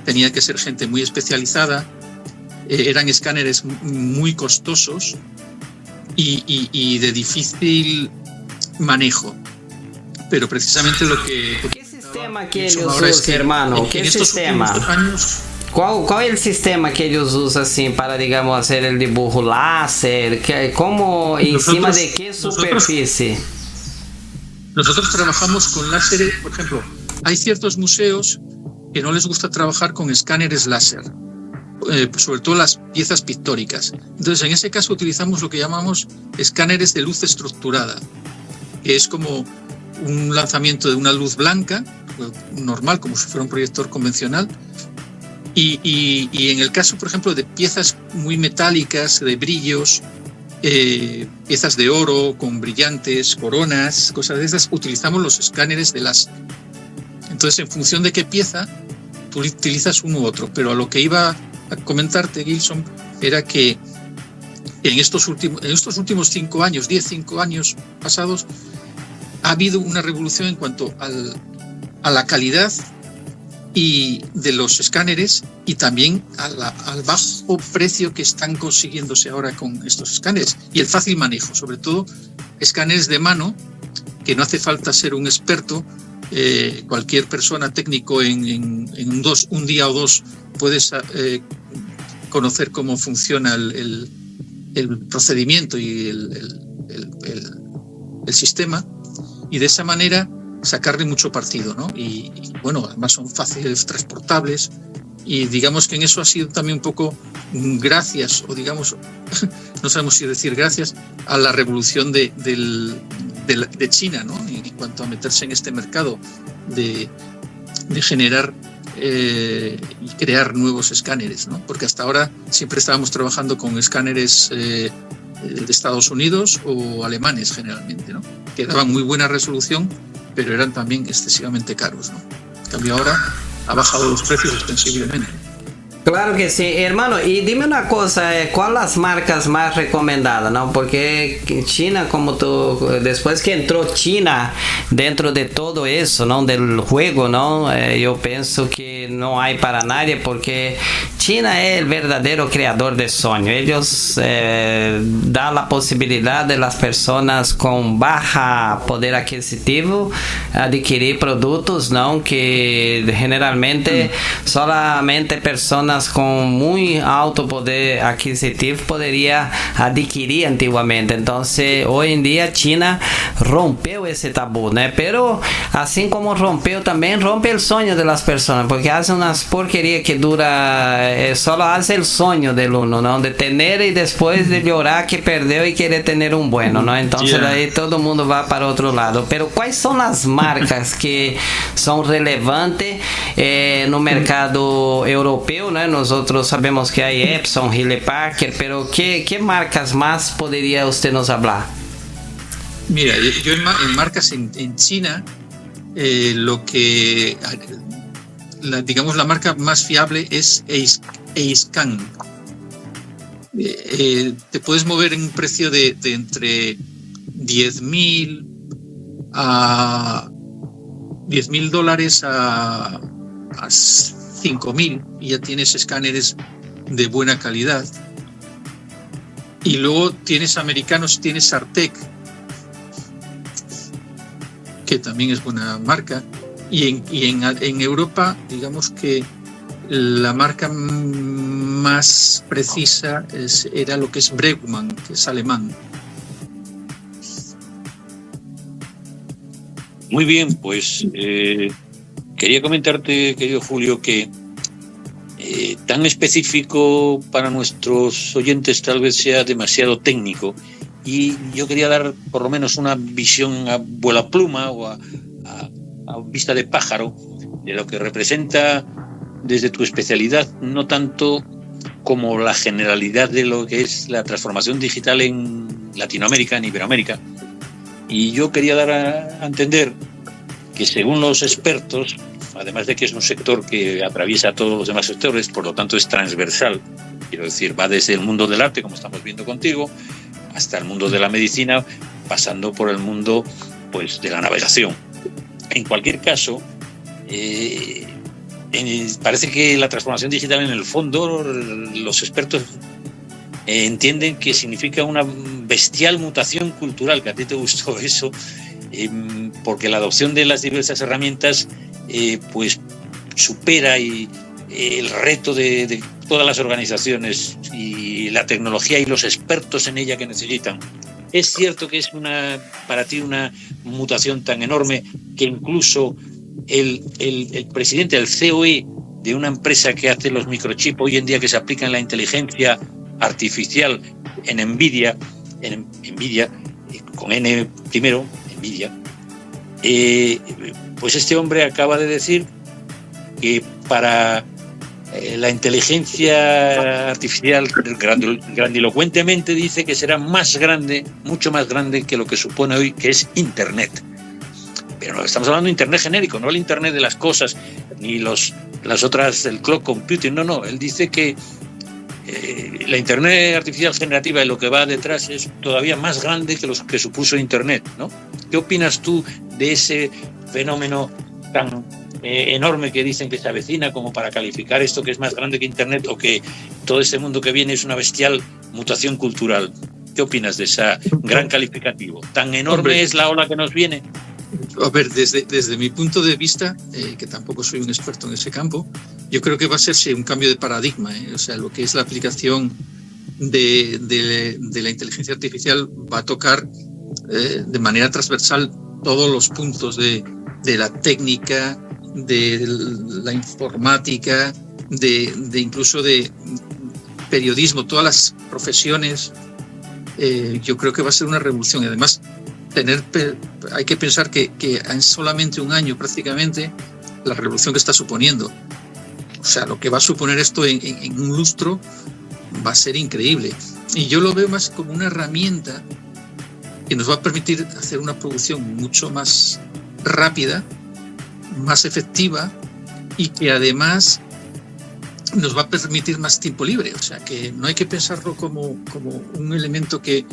tenía que ser gente muy especializada, eran escáneres muy costosos y de difícil manejo. Pero precisamente lo que... ¿Qué sistema que ellos usan, hermano? ¿Qué sistema? ¿Cuál es el sistema que ellos usan así para, digamos, hacer el dibujo láser? ¿Cómo, encima de qué superficie? Nosotros trabajamos con láser, por ejemplo, hay ciertos museos que no les gusta trabajar con escáneres láser, sobre todo las piezas pictóricas. Entonces, en ese caso utilizamos lo que llamamos escáneres de luz estructurada, que es como un lanzamiento de una luz blanca, normal, como si fuera un proyector convencional, y en el caso, por ejemplo, de piezas muy metálicas, de brillos, piezas de oro con brillantes, coronas, cosas de esas, utilizamos los escáneres de láser. Entonces, en función de qué pieza, tú utilizas uno u otro. Pero a lo que iba a comentarte, Gilson, era que en estos últimos 5 años, 5 años pasados, ha habido una revolución en cuanto a la calidad y de los escáneres y también al bajo precio que están consiguiéndose ahora con estos escáneres y el fácil manejo, sobre todo escáneres de mano que no hace falta ser un experto. Cualquier persona técnico en un día o dos puedes conocer cómo funciona el procedimiento y el sistema, y de esa manera sacarle mucho partido, ¿no? Y bueno, además son fáciles, transportables, y digamos que en eso ha sido también un poco gracias, o digamos, no sabemos si decir gracias, a la revolución de China, ¿no? En cuanto a meterse en este mercado de generar y crear nuevos escáneres, ¿no? Porque hasta ahora siempre estábamos trabajando con escáneres de Estados Unidos o alemanes generalmente, ¿no? Que daban muy buena resolución, pero eran también excesivamente caros, ¿no? En cambio ahora ha bajado los precios ostensiblemente. Claro que sí, hermano. Y dime una cosa, ¿cuáles las marcas más recomendadas, no? Porque China, como tú, después que entró China dentro de todo eso, ¿no? Del juego, ¿no? Yo pienso que no hay para nadie, porque China es el verdadero creador de sueños. Ellos dan la posibilidad de las personas con baja poder adquisitivo adquirir productos, ¿no? Que generalmente solamente personas con muy alto poder adquisitivo podría adquirir antiguamente. Entonces hoy en día China rompió ese tabú, ¿no? Pero así como rompió, también rompe el sueño de las personas, porque hace unas porquerías que dura, solo hace el sueño del uno, ¿no? De tener y después de llorar que perdió y quiere tener un bueno, ¿no? Entonces ahí todo el mundo va para otro lado. Pero ¿cuáles son las marcas que son relevantes en el mercado europeo, ¿no? Nosotros sabemos que hay Epson, Hewlett Packard, pero ¿qué marcas más podría usted nos hablar? Mira, yo en marcas en China, lo que, digamos, la marca más fiable es Eiscan. Te puedes mover en un precio de entre $10,000 a $10,000 a $5,000, y ya tienes escáneres de buena calidad. Y luego tienes americanos, tienes Sartec, que también es buena marca. Y en Europa, digamos que la marca más precisa era lo que es Bregmann, que es alemán. Muy bien, pues quería comentarte, querido Julio, que tan específico para nuestros oyentes tal vez sea demasiado técnico, y yo quería dar por lo menos una visión a vuela pluma o a vista de pájaro de lo que representa desde tu especialidad, no tanto como la generalidad de lo que es la transformación digital en Latinoamérica, en Iberoamérica. Y yo quería dar a entender que según los expertos, además de que es un sector que atraviesa todos los demás sectores, por lo tanto es transversal, quiero decir, va desde el mundo del arte, como estamos viendo contigo, hasta el mundo de la medicina, pasando por el mundo, pues, de la navegación. En cualquier caso, parece que la transformación digital, en el fondo, los expertos entienden que significa una bestial mutación cultural, que a ti te gustó eso, porque la adopción de las diversas herramientas pues supera el reto de todas las organizaciones y la tecnología y los expertos en ella que necesitan. Es cierto que es para ti una mutación tan enorme que incluso el presidente, el COE de una empresa que hace los microchips hoy en día, que se aplica en la inteligencia artificial en Nvidia, con N primero, Nvidia, pues este hombre acaba de decir que para la inteligencia artificial, grandilocuentemente dice que será más grande, mucho más grande que lo que supone hoy, que es Internet. Pero no estamos hablando de Internet genérico, no el Internet de las cosas, ni las otras, el cloud computing, no. Él dice que la Internet artificial generativa y lo que va detrás es todavía más grande que lo que supuso Internet, ¿no? ¿Qué opinas tú de ese fenómeno tan enorme que dicen que se avecina, como para calificar esto que es más grande que Internet, o que todo este mundo que viene es una bestial mutación cultural? ¿Qué opinas de ese gran calificativo? ¿Tan enorme es la ola que nos viene? A ver, desde mi punto de vista, que tampoco soy un experto en ese campo, yo creo que va a ser un cambio de paradigma. O sea, lo que es la aplicación de la inteligencia artificial va a tocar de manera transversal todos los puntos de la técnica, de la informática, de incluso de periodismo, todas las profesiones. Yo creo que va a ser una revolución. Y además, hay que pensar que en solamente un año prácticamente la revolución que está suponiendo. O sea, lo que va a suponer esto en un lustro va a ser increíble. Y yo lo veo más como una herramienta que nos va a permitir hacer una producción mucho más rápida, más efectiva y que además nos va a permitir más tiempo libre. O sea, que no hay que pensarlo como un elemento que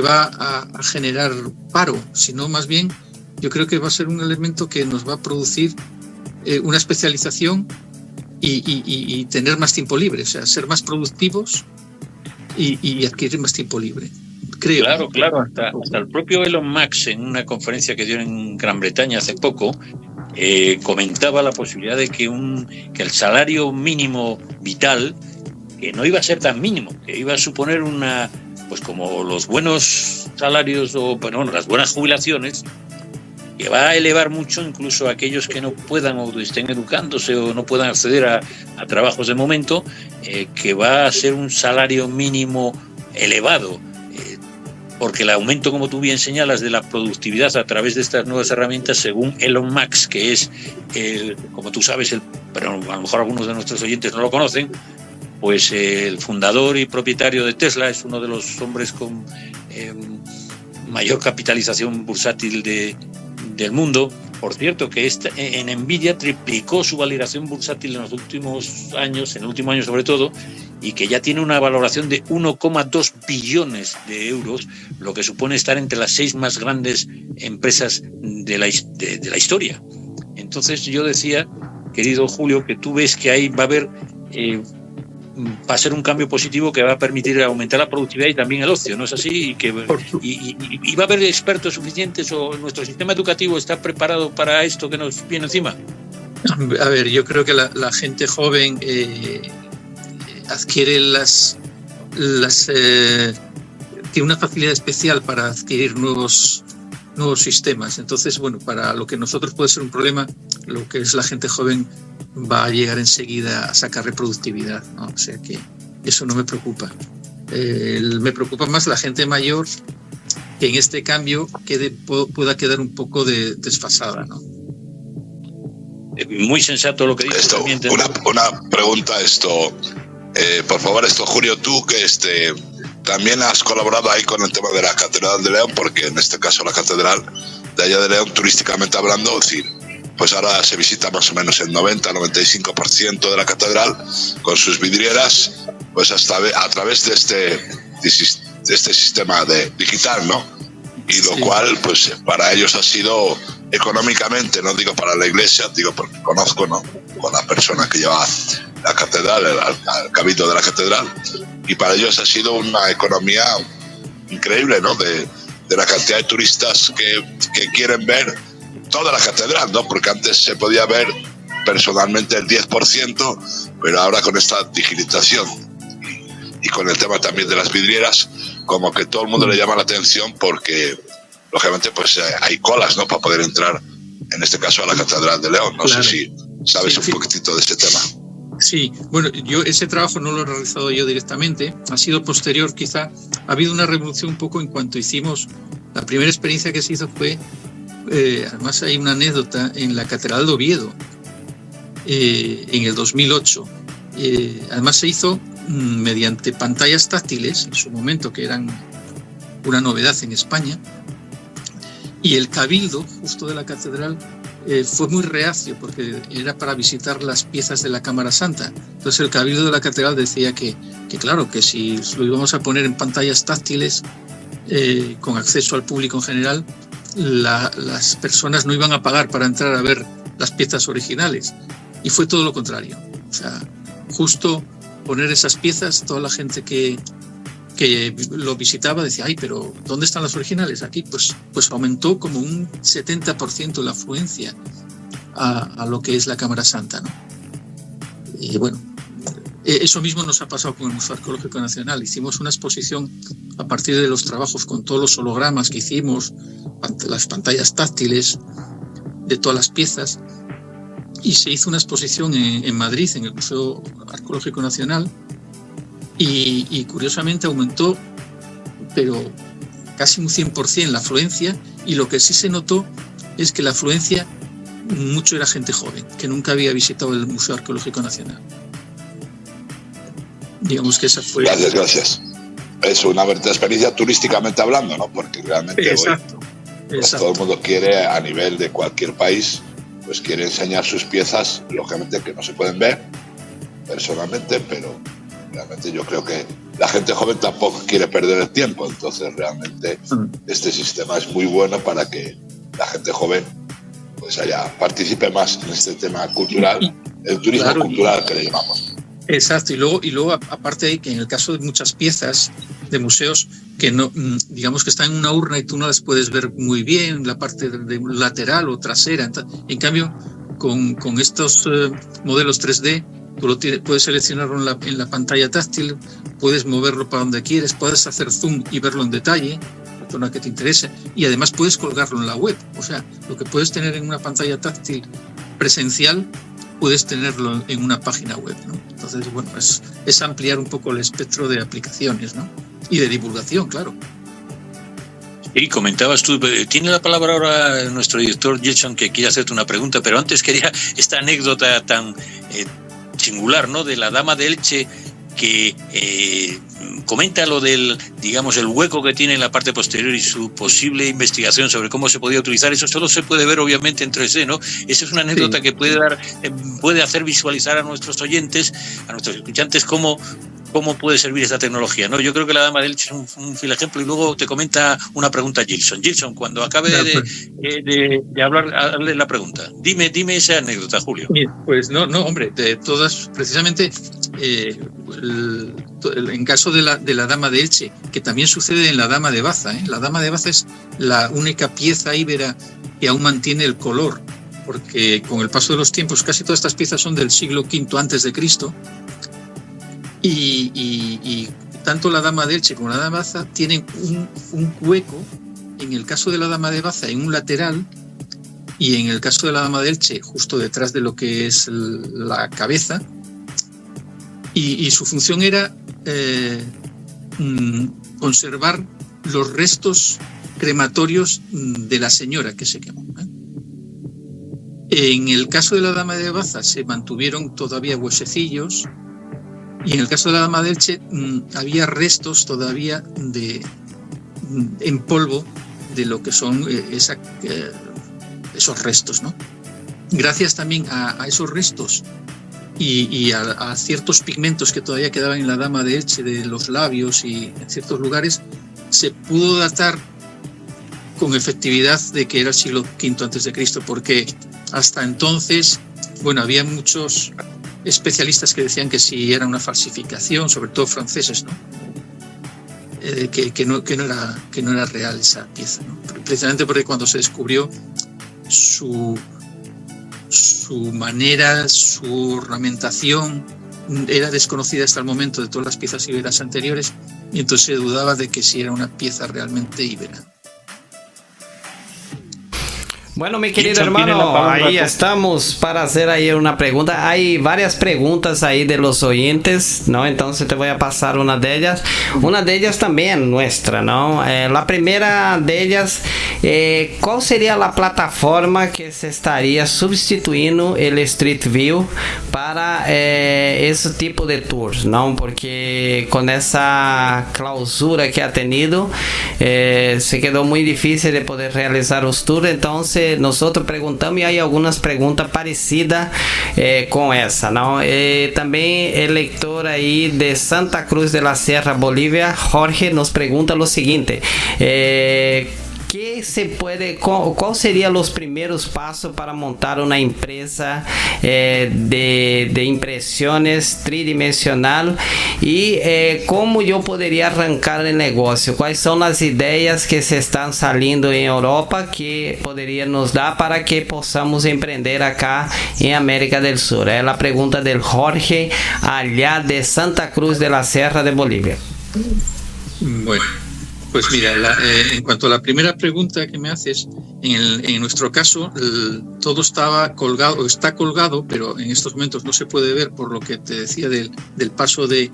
va a generar paro, sino más bien yo creo que va a ser un elemento que nos va a producir una especialización y tener más tiempo libre, o sea, ser más productivos y adquirir más tiempo libre. Creo. Claro, hasta el propio Elon Musk, en una conferencia que dio en Gran Bretaña hace poco, comentaba la posibilidad de que el salario mínimo vital, que no iba a ser tan mínimo, que iba a suponer pues como los buenos salarios o las buenas jubilaciones, que va a elevar mucho incluso a aquellos que no puedan o estén educándose o no puedan acceder a trabajos de momento, que va a ser un salario mínimo elevado, porque el aumento, como tú bien señalas, de la productividad a través de estas nuevas herramientas, según Elon Musk, que es, como tú sabes, pero a lo mejor algunos de nuestros oyentes no lo conocen, pues el fundador y propietario de Tesla, es uno de los hombres con mayor capitalización bursátil del mundo. Por cierto, que en Nvidia triplicó su valoración bursátil en los últimos años, en el último año sobre todo, y que ya tiene una valoración de 1,2 billones de euros, lo que supone estar entre las 6 más grandes empresas de la historia. Entonces yo decía, querido Julio, que tú ves que ahí va a haber, va a ser un cambio positivo que va a permitir aumentar la productividad y también el ocio, ¿no es así? Y va a haber expertos suficientes, o nuestro sistema educativo está preparado para esto que nos viene encima. A ver, yo creo que la gente joven adquiere tiene una facilidad especial para adquirir nuevos sistemas. Entonces, bueno, para lo que nosotros puede ser un problema, lo que es la gente joven va a llegar enseguida a sacar productividad, ¿no? O sea que eso no me preocupa. Me preocupa más la gente mayor, que en este cambio pueda quedar un poco desfasada, ¿no? Muy sensato lo que dices. Una pregunta, por favor, Julio, tú que también has colaborado ahí con el tema de la Catedral de León, porque en este caso la Catedral de allá de León, turísticamente hablando, es decir, pues ahora se visita más o menos el 90-95% de la catedral con sus vidrieras, pues hasta a través de este sistema digital, ¿no? Y lo cual, pues para ellos ha sido económicamente, no digo para la iglesia, digo porque conozco, ¿no?, con la persona que lleva la catedral, el cabildo de la catedral, y para ellos ha sido una economía increíble, ¿no?, de la cantidad de turistas que quieren ver toda la catedral, ¿no? Porque antes se podía ver personalmente el 10%, pero ahora con esta digitalización y con el tema también de las vidrieras, como que todo el mundo le llama la atención, porque lógicamente pues hay colas, ¿no?, para poder entrar, en este caso, a la Catedral de León. No sé si sabes un poquitito de ese tema. Sí, bueno, yo ese trabajo no lo he realizado yo directamente, ha sido posterior quizá. Ha habido una revolución un poco en cuanto hicimos, la primera experiencia que se hizo fue, además hay una anécdota, en la Catedral de Oviedo, en el 2008. Además se hizo mediante pantallas táctiles, en su momento, que eran una novedad en España, y el cabildo justo de la catedral fue muy reacio, porque era para visitar las piezas de la Cámara Santa. Entonces el cabildo de la catedral decía que claro, que si lo íbamos a poner en pantallas táctiles con acceso al público en general, las personas no iban a pagar para entrar a ver las piezas originales. Y fue todo lo contrario. O sea, justo poner esas piezas, toda la gente que que lo visitaba decía, ay, pero ¿dónde están las originales? Aquí pues aumentó como un 70% la afluencia a lo que es la Cámara Santa, ¿no? Y bueno, eso mismo nos ha pasado con el Museo Arqueológico Nacional. Hicimos una exposición a partir de los trabajos con todos los hologramas que hicimos, las pantallas táctiles de todas las piezas, y se hizo una exposición en Madrid, en el Museo Arqueológico Nacional, y curiosamente aumentó, pero casi un 100% la afluencia, y lo que sí se notó es que la afluencia mucho era gente joven, que nunca había visitado el Museo Arqueológico Nacional. Digamos que esa fue... Gracias. Es una experiencia turísticamente hablando, ¿no? Porque realmente exacto, hoy pues, todo el mundo quiere, a nivel de cualquier país, pues quiere enseñar sus piezas, lógicamente que no se pueden ver personalmente, pero realmente yo creo que la gente joven tampoco quiere perder el tiempo, entonces realmente este sistema es muy bueno para que la gente joven pues participe más en este tema cultural, el turismo claro, cultural que le llamamos. Exacto, y luego aparte de que en el caso de muchas piezas de museos que no, digamos que están en una urna y tú no las puedes ver muy bien, la parte de lateral o trasera, en cambio con estos modelos 3D tú puedes seleccionarlo en la pantalla táctil, puedes moverlo para donde quieres, puedes hacer zoom y verlo en detalle, la zona que te interese, y además puedes colgarlo en la web. O sea, lo que puedes tener en una pantalla táctil presencial, puedes tenerlo en una página web, ¿no? Entonces, bueno, es ampliar un poco el espectro de aplicaciones, ¿no? Y de divulgación, claro. Y comentabas tú, tiene la palabra ahora nuestro director Gilson, que quiere hacerte una pregunta, pero antes quería esta anécdota tan singular, ¿no? De la Dama de Elche, que comenta lo del, digamos, el hueco que tiene en la parte posterior y su posible investigación sobre cómo se podía utilizar. Eso solo se puede ver obviamente en 3D, ¿no? Esa es una anécdota sí, que puede hacer visualizar a nuestros oyentes, a nuestros escuchantes, cómo puede servir esta tecnología, ¿no? Yo creo que la Dama de Elche es un fiel ejemplo, y luego te comenta una pregunta Gilson. Gilson, cuando acabe de hablar, hazle la pregunta. Dime esa anécdota, Julio. Pues no, hombre, de todas, precisamente en caso de la Dama de Elche, que también sucede en la Dama de Baza, ¿eh? La Dama de Baza es la única pieza íbera que aún mantiene el color, porque con el paso de los tiempos casi todas estas piezas son del siglo V antes de Cristo. Y tanto la Dama de Elche como la Dama de Baza tienen un hueco, en el caso de la Dama de Baza en un lateral, y en el caso de la Dama de Elche justo detrás de lo que es la cabeza, y su función era conservar los restos crematorios de la señora que se quemó, ¿eh? En el caso de la Dama de Baza se mantuvieron todavía huesecillos, y en el caso de la Dama de Elche había restos todavía en polvo de lo que son esos restos, ¿no? Gracias también a esos restos y a ciertos pigmentos que todavía quedaban en la Dama de Elche, de los labios y en ciertos lugares, se pudo datar con efectividad de que era el siglo V antes de Cristo, porque hasta entonces, bueno, había muchos especialistas que decían que sí era una falsificación, sobre todo franceses, ¿no? Que no era real esa pieza, ¿no? Precisamente porque cuando se descubrió su manera, su ornamentación era desconocida hasta el momento de todas las piezas íberas anteriores, y entonces se dudaba de que si era una pieza realmente íbera. Bueno, mi querido hermano, ahí estamos para hacer ahí una pregunta. Hay varias preguntas ahí de los oyentes, ¿no? Entonces te voy a pasar una de ellas. Una de ellas también nuestra, ¿no? La primera de ellas, ¿cuál sería la plataforma que se estaría sustituyendo el Street View para ese tipo de tours, ¿no? Porque con esa clausura que ha tenido, se quedó muy difícil de poder realizar los tours. Entonces nosotros preguntamos y hay algunas preguntas parecidas con esa, ¿no? También el lector ahí de Santa Cruz de la Sierra, Bolivia, Jorge, nos pregunta lo siguiente: ¿Cuál serían los primeros pasos para montar una empresa de impresiones tridimensional y cómo yo podría arrancar el negocio? ¿Cuáles son las ideas que se están saliendo en Europa que podrían nos dar para que podamos emprender acá en América del Sur? Es la pregunta del Jorge, allá de Santa Cruz de la Sierra de Bolivia. Bueno, pues mira, en cuanto a la primera pregunta que me haces, en nuestro caso todo estaba colgado, o está colgado, pero en estos momentos no se puede ver por lo que te decía del paso de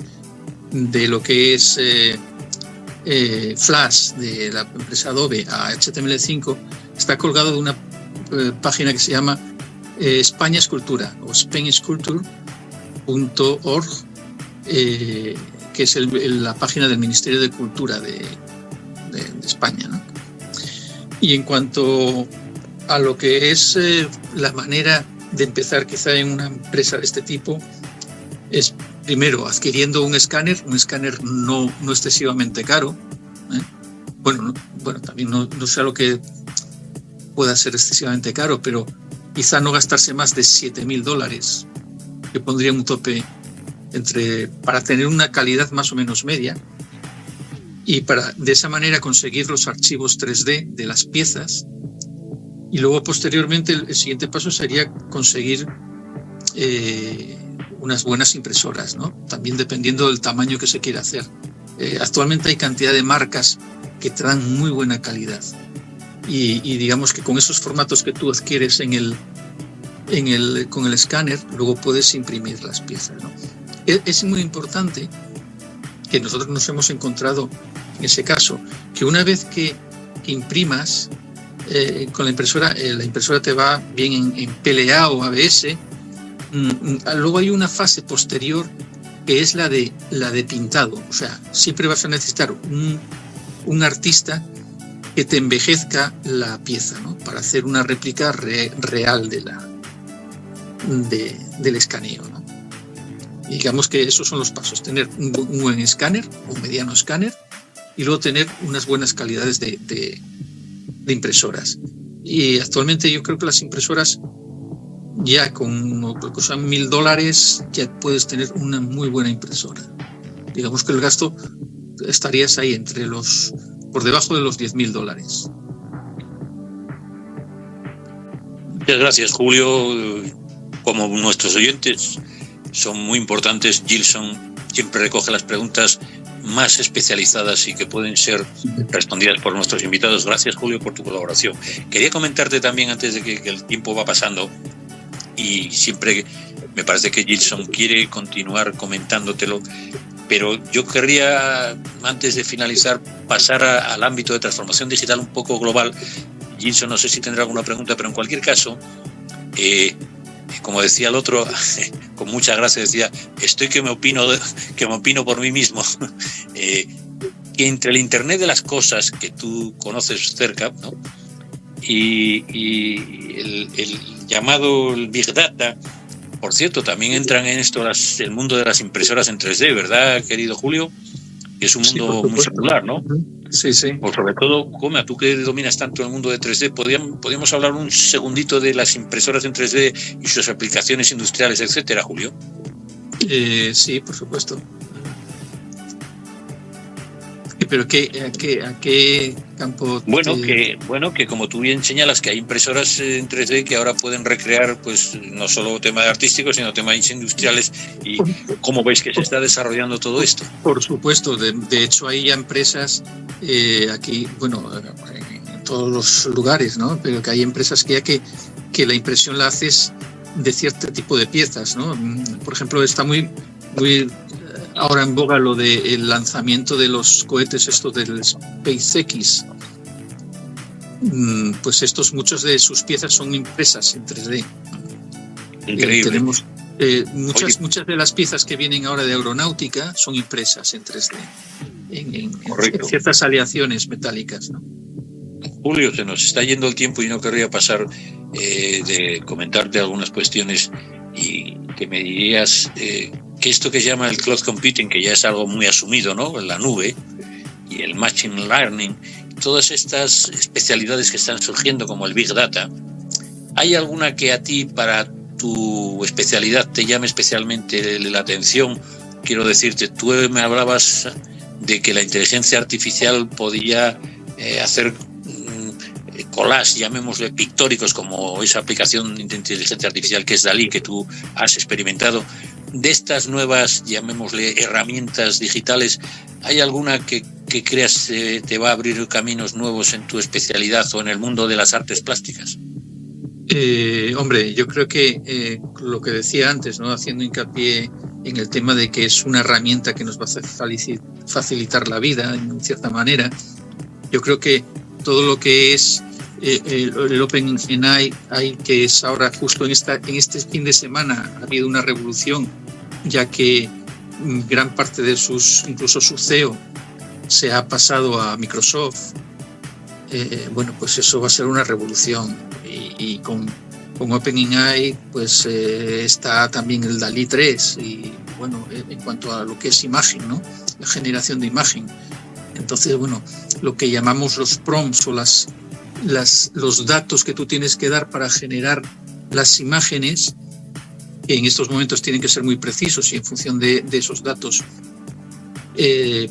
lo que es Flash de la empresa Adobe a HTML5. Está colgado de una página que se llama España Escultura o spainesculture.org, que es la página del Ministerio de Cultura de España, ¿no? Y en cuanto a lo que es la manera de empezar quizá en una empresa de este tipo, es primero adquiriendo un escáner no excesivamente caro, ¿eh? Bueno, también no sé lo que pueda ser excesivamente caro, pero quizá no gastarse más de $7,000, que pondría un tope para tener una calidad más o menos media, y para de esa manera conseguir los archivos 3D de las piezas. Y luego posteriormente el siguiente paso sería conseguir unas buenas impresoras, ¿no? También dependiendo del tamaño que se quiera hacer. Actualmente hay cantidad de marcas que te dan muy buena calidad, y digamos que con esos formatos que tú adquieres con el escáner, luego puedes imprimir las piezas, ¿no? Es muy importante, que nosotros nos hemos encontrado en ese caso, que una vez que imprimas con la impresora te va bien en PLA o ABS. Luego hay una fase posterior que es la de pintado. O sea, siempre vas a necesitar un artista que te envejezca la pieza, ¿no? Para hacer una réplica real del escaneo, ¿no? Y digamos que esos son los pasos: tener un buen escáner, un mediano escáner, y luego tener unas buenas calidades de impresoras. Y actualmente yo creo que las impresoras, ya con $1,000 ya puedes tener una muy buena impresora. Digamos que el gasto estarías ahí por debajo de los $10,000. Muchas gracias, Julio. Como nuestros oyentes son muy importantes, Gilson siempre recoge las preguntas más especializadas y que pueden ser respondidas por nuestros invitados. Gracias, Julio, por tu colaboración. Quería comentarte también, antes de que el tiempo va pasando, y siempre me parece que Gilson quiere continuar comentándotelo, pero yo querría, antes de finalizar, pasar al ámbito de transformación digital un poco global. Gilson, no sé si tendrá alguna pregunta, pero en cualquier caso, como decía el otro, con mucha gracia decía, estoy que me opino por mí mismo, que entre el Internet de las cosas, que tú conoces cerca, ¿no? y el llamado Big Data, por cierto, también entran en esto el mundo de las impresoras en 3D, ¿verdad, querido Julio? Que es un mundo muy secular, ¿no? Sí, sí. Por sobre todo, tú que dominas tanto el mundo de 3D, ¿podríamos hablar un segundito de las impresoras en 3D y sus aplicaciones industriales, etcétera, Julio? Sí, por supuesto. ¿Pero a qué campo? Bueno, que como tú bien señalas, que hay impresoras en 3D que ahora pueden recrear, pues, no solo temas artísticos, sino temas industriales. ¿Y cómo veis que se está desarrollando todo esto? Por supuesto. De hecho, hay ya empresas aquí, bueno, en todos los lugares, ¿no? Pero que hay empresas que la impresión la haces de cierto tipo de piezas, ¿no? Por ejemplo, está muy ahora en boga lo del lanzamiento de los cohetes estos del SpaceX. Pues muchas de sus piezas son impresas en 3D. Increíble. Tenemos muchas de las piezas que vienen ahora de aeronáutica son impresas en 3D, en ciertas aleaciones metálicas, ¿no? Julio, se nos está yendo el tiempo y no querría pasar de comentarte algunas cuestiones, y que me dirías que esto que se llama el cloud computing, que ya es algo muy asumido, ¿no? En la nube, y el Machine Learning, todas estas especialidades que están surgiendo como el Big Data, ¿hay alguna que a ti, para tu especialidad, te llame especialmente la atención? Quiero decirte, tú me hablabas de que la inteligencia artificial podía hacer collages, llamémosle pictóricos, como esa aplicación de inteligencia artificial que es DALL-E, que tú has experimentado. De estas nuevas, llamémosle, herramientas digitales, ¿hay alguna que creas te va a abrir caminos nuevos en tu especialidad o en el mundo de las artes plásticas? Hombre, yo creo que lo que decía antes, ¿no? Haciendo hincapié en el tema de que es una herramienta que nos va a facilitar la vida, en cierta manera. Yo creo que todo lo que es el OpenAI, que es ahora justo en este fin de semana, ha habido una revolución, ya que gran parte de incluso su CEO se ha pasado a Microsoft. Bueno, pues eso va a ser una revolución. Y con OpenAI pues está también el DALL-E 3 y bueno, en cuanto a lo que es imagen, ¿no? La generación de imagen. Entonces, bueno, lo que llamamos los prompts o los datos que tú tienes que dar para generar las imágenes, que en estos momentos tienen que ser muy precisos y en función de esos datos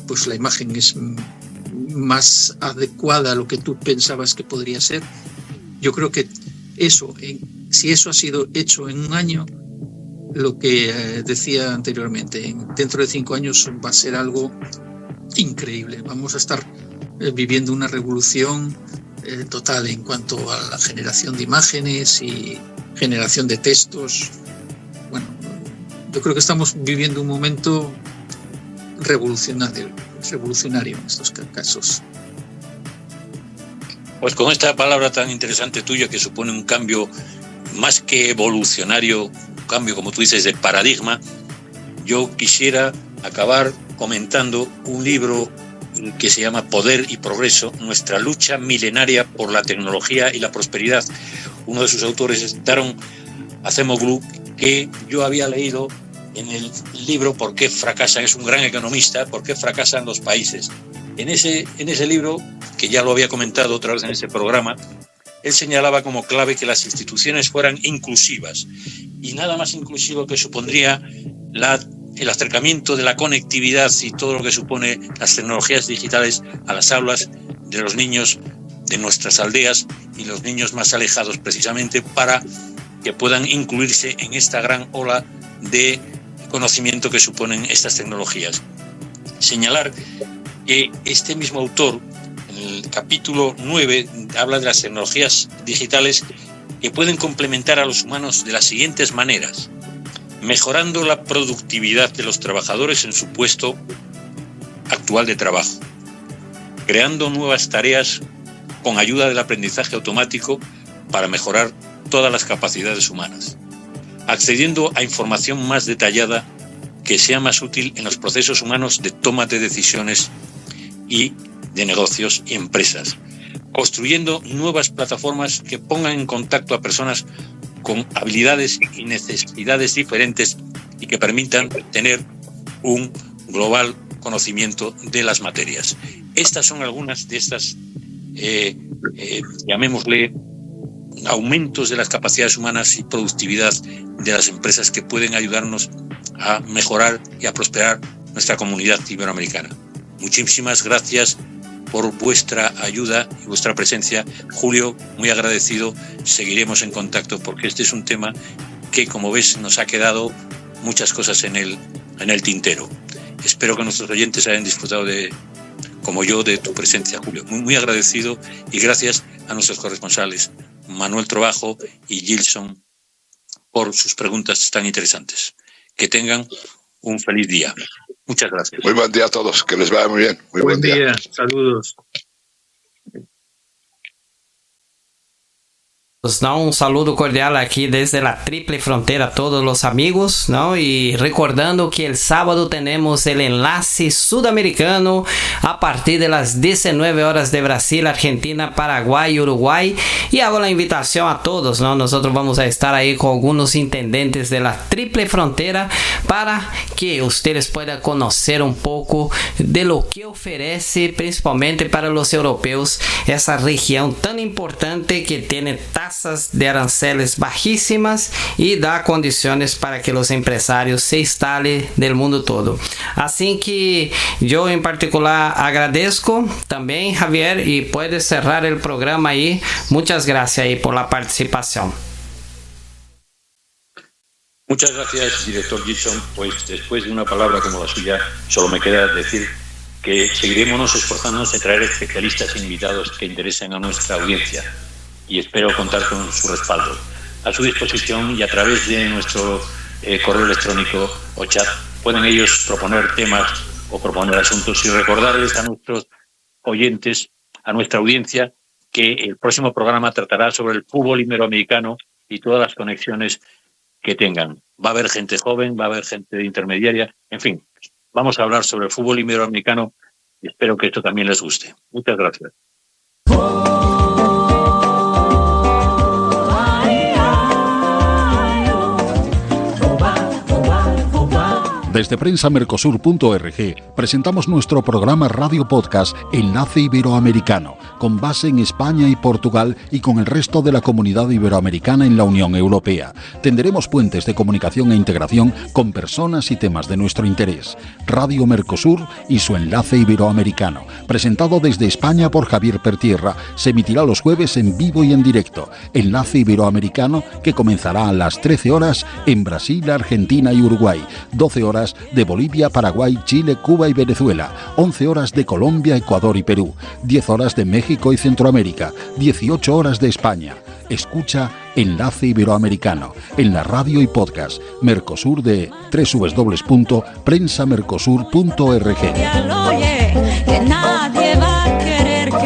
pues la imagen es más adecuada a lo que tú pensabas que podría ser. Yo creo que si eso ha sido hecho en un año, lo que decía anteriormente, dentro de 5 años va a ser algo increíble. Vamos a estar viviendo una revolución total en cuanto a la generación de imágenes y generación de textos. Bueno, yo creo que estamos viviendo un momento revolucionario en estos casos. Pues con esta palabra tan interesante tuya, que supone un cambio más que evolucionario, un cambio, como tú dices, de paradigma, yo quisiera acabar comentando un libro que se llama Poder y Progreso, nuestra lucha milenaria por la tecnología y la prosperidad. Uno de sus autores es Daron Acemoglu, que yo había leído en el libro ¿Por qué fracasan? Es un gran economista, ¿por qué fracasan los países? En ese libro, que ya lo había comentado otra vez en este programa, él señalaba como clave que las instituciones fueran inclusivas, y nada más inclusivo que supondría el acercamiento de la conectividad y todo lo que supone las tecnologías digitales a las aulas de los niños de nuestras aldeas y los niños más alejados, precisamente para que puedan incluirse en esta gran ola de conocimiento que suponen estas tecnologías. Señalar que este mismo autor, en el capítulo 9, habla de las tecnologías digitales que pueden complementar a los humanos de las siguientes maneras: mejorando la productividad de los trabajadores en su puesto actual de trabajo, creando nuevas tareas con ayuda del aprendizaje automático para mejorar todas las capacidades humanas, accediendo a información más detallada que sea más útil en los procesos humanos de toma de decisiones y de negocios y empresas, construyendo nuevas plataformas que pongan en contacto a personas con habilidades y necesidades diferentes y que permitan tener un global conocimiento de las materias. Estas son algunas de estas, llamémosle, aumentos de las capacidades humanas y productividad de las empresas que pueden ayudarnos a mejorar y a prosperar nuestra comunidad iberoamericana. Muchísimas gracias por vuestra ayuda y vuestra presencia. Julio, muy agradecido. Seguiremos en contacto porque este es un tema que, como ves, nos ha quedado muchas cosas en el tintero. Espero que nuestros oyentes hayan disfrutado como yo, de tu presencia, Julio. Muy, muy agradecido, y gracias a nuestros corresponsales, Manuel Trobajo y Gilson, por sus preguntas tan interesantes. Que tengan un feliz día. Muchas gracias. Muy buen día a todos, que les vaya muy bien. Muy buen día. Saludos. ¿no? Un saludo cordial aquí desde la Triple Frontera a todos los amigos, ¿no? Y recordando que el sábado tenemos el enlace sudamericano a partir de las 19 horas de Brasil, Argentina, Paraguay, Uruguay. Y hago la invitación a todos, ¿no? Nosotros vamos a estar ahí con algunos intendentes de la Triple Frontera para que ustedes puedan conocer un poco de lo que ofrece principalmente para los europeos esa región tan importante que tiene tasas de aranceles bajísimas y da condiciones para que los empresarios se instalen del mundo todo. Así que yo en particular agradezco también, Javier, y puedes cerrar el programa ahí. Muchas gracias ahí por la participación. Muchas gracias, director Gibson. Pues después de una palabra como la suya, solo me queda decir que seguiremos esforzándonos en traer especialistas e invitados que interesen a nuestra audiencia, y espero contar con su respaldo. A su disposición y a través de nuestro correo electrónico o chat pueden ellos proponer temas o proponer asuntos, y recordarles a nuestros oyentes, a nuestra audiencia, que el próximo programa tratará sobre el fútbol iberoamericano y todas las conexiones que tengan. Va a haber gente joven, va a haber gente intermediaria, en fin, vamos a hablar sobre el fútbol iberoamericano y espero que esto también les guste. Muchas gracias. Desde prensamercosur.org presentamos nuestro programa Radio Podcast Enlace Iberoamericano, con base en España y Portugal y con el resto de la comunidad iberoamericana en la Unión Europea. Tenderemos puentes de comunicación e integración con personas y temas de nuestro interés. Radio Mercosur y su Enlace Iberoamericano, presentado desde España por Javier Pertierra, se emitirá los jueves en vivo y en directo. Enlace Iberoamericano, que comenzará a las 13 horas en Brasil, Argentina y Uruguay, 12 horas de Bolivia, Paraguay, Chile, Cuba y Venezuela, 11 horas de Colombia, Ecuador y Perú, 10 horas de México y Centroamérica, 18 horas de España. Escucha Enlace Iberoamericano en la radio y podcast Mercosur de www.prensamercosur.org.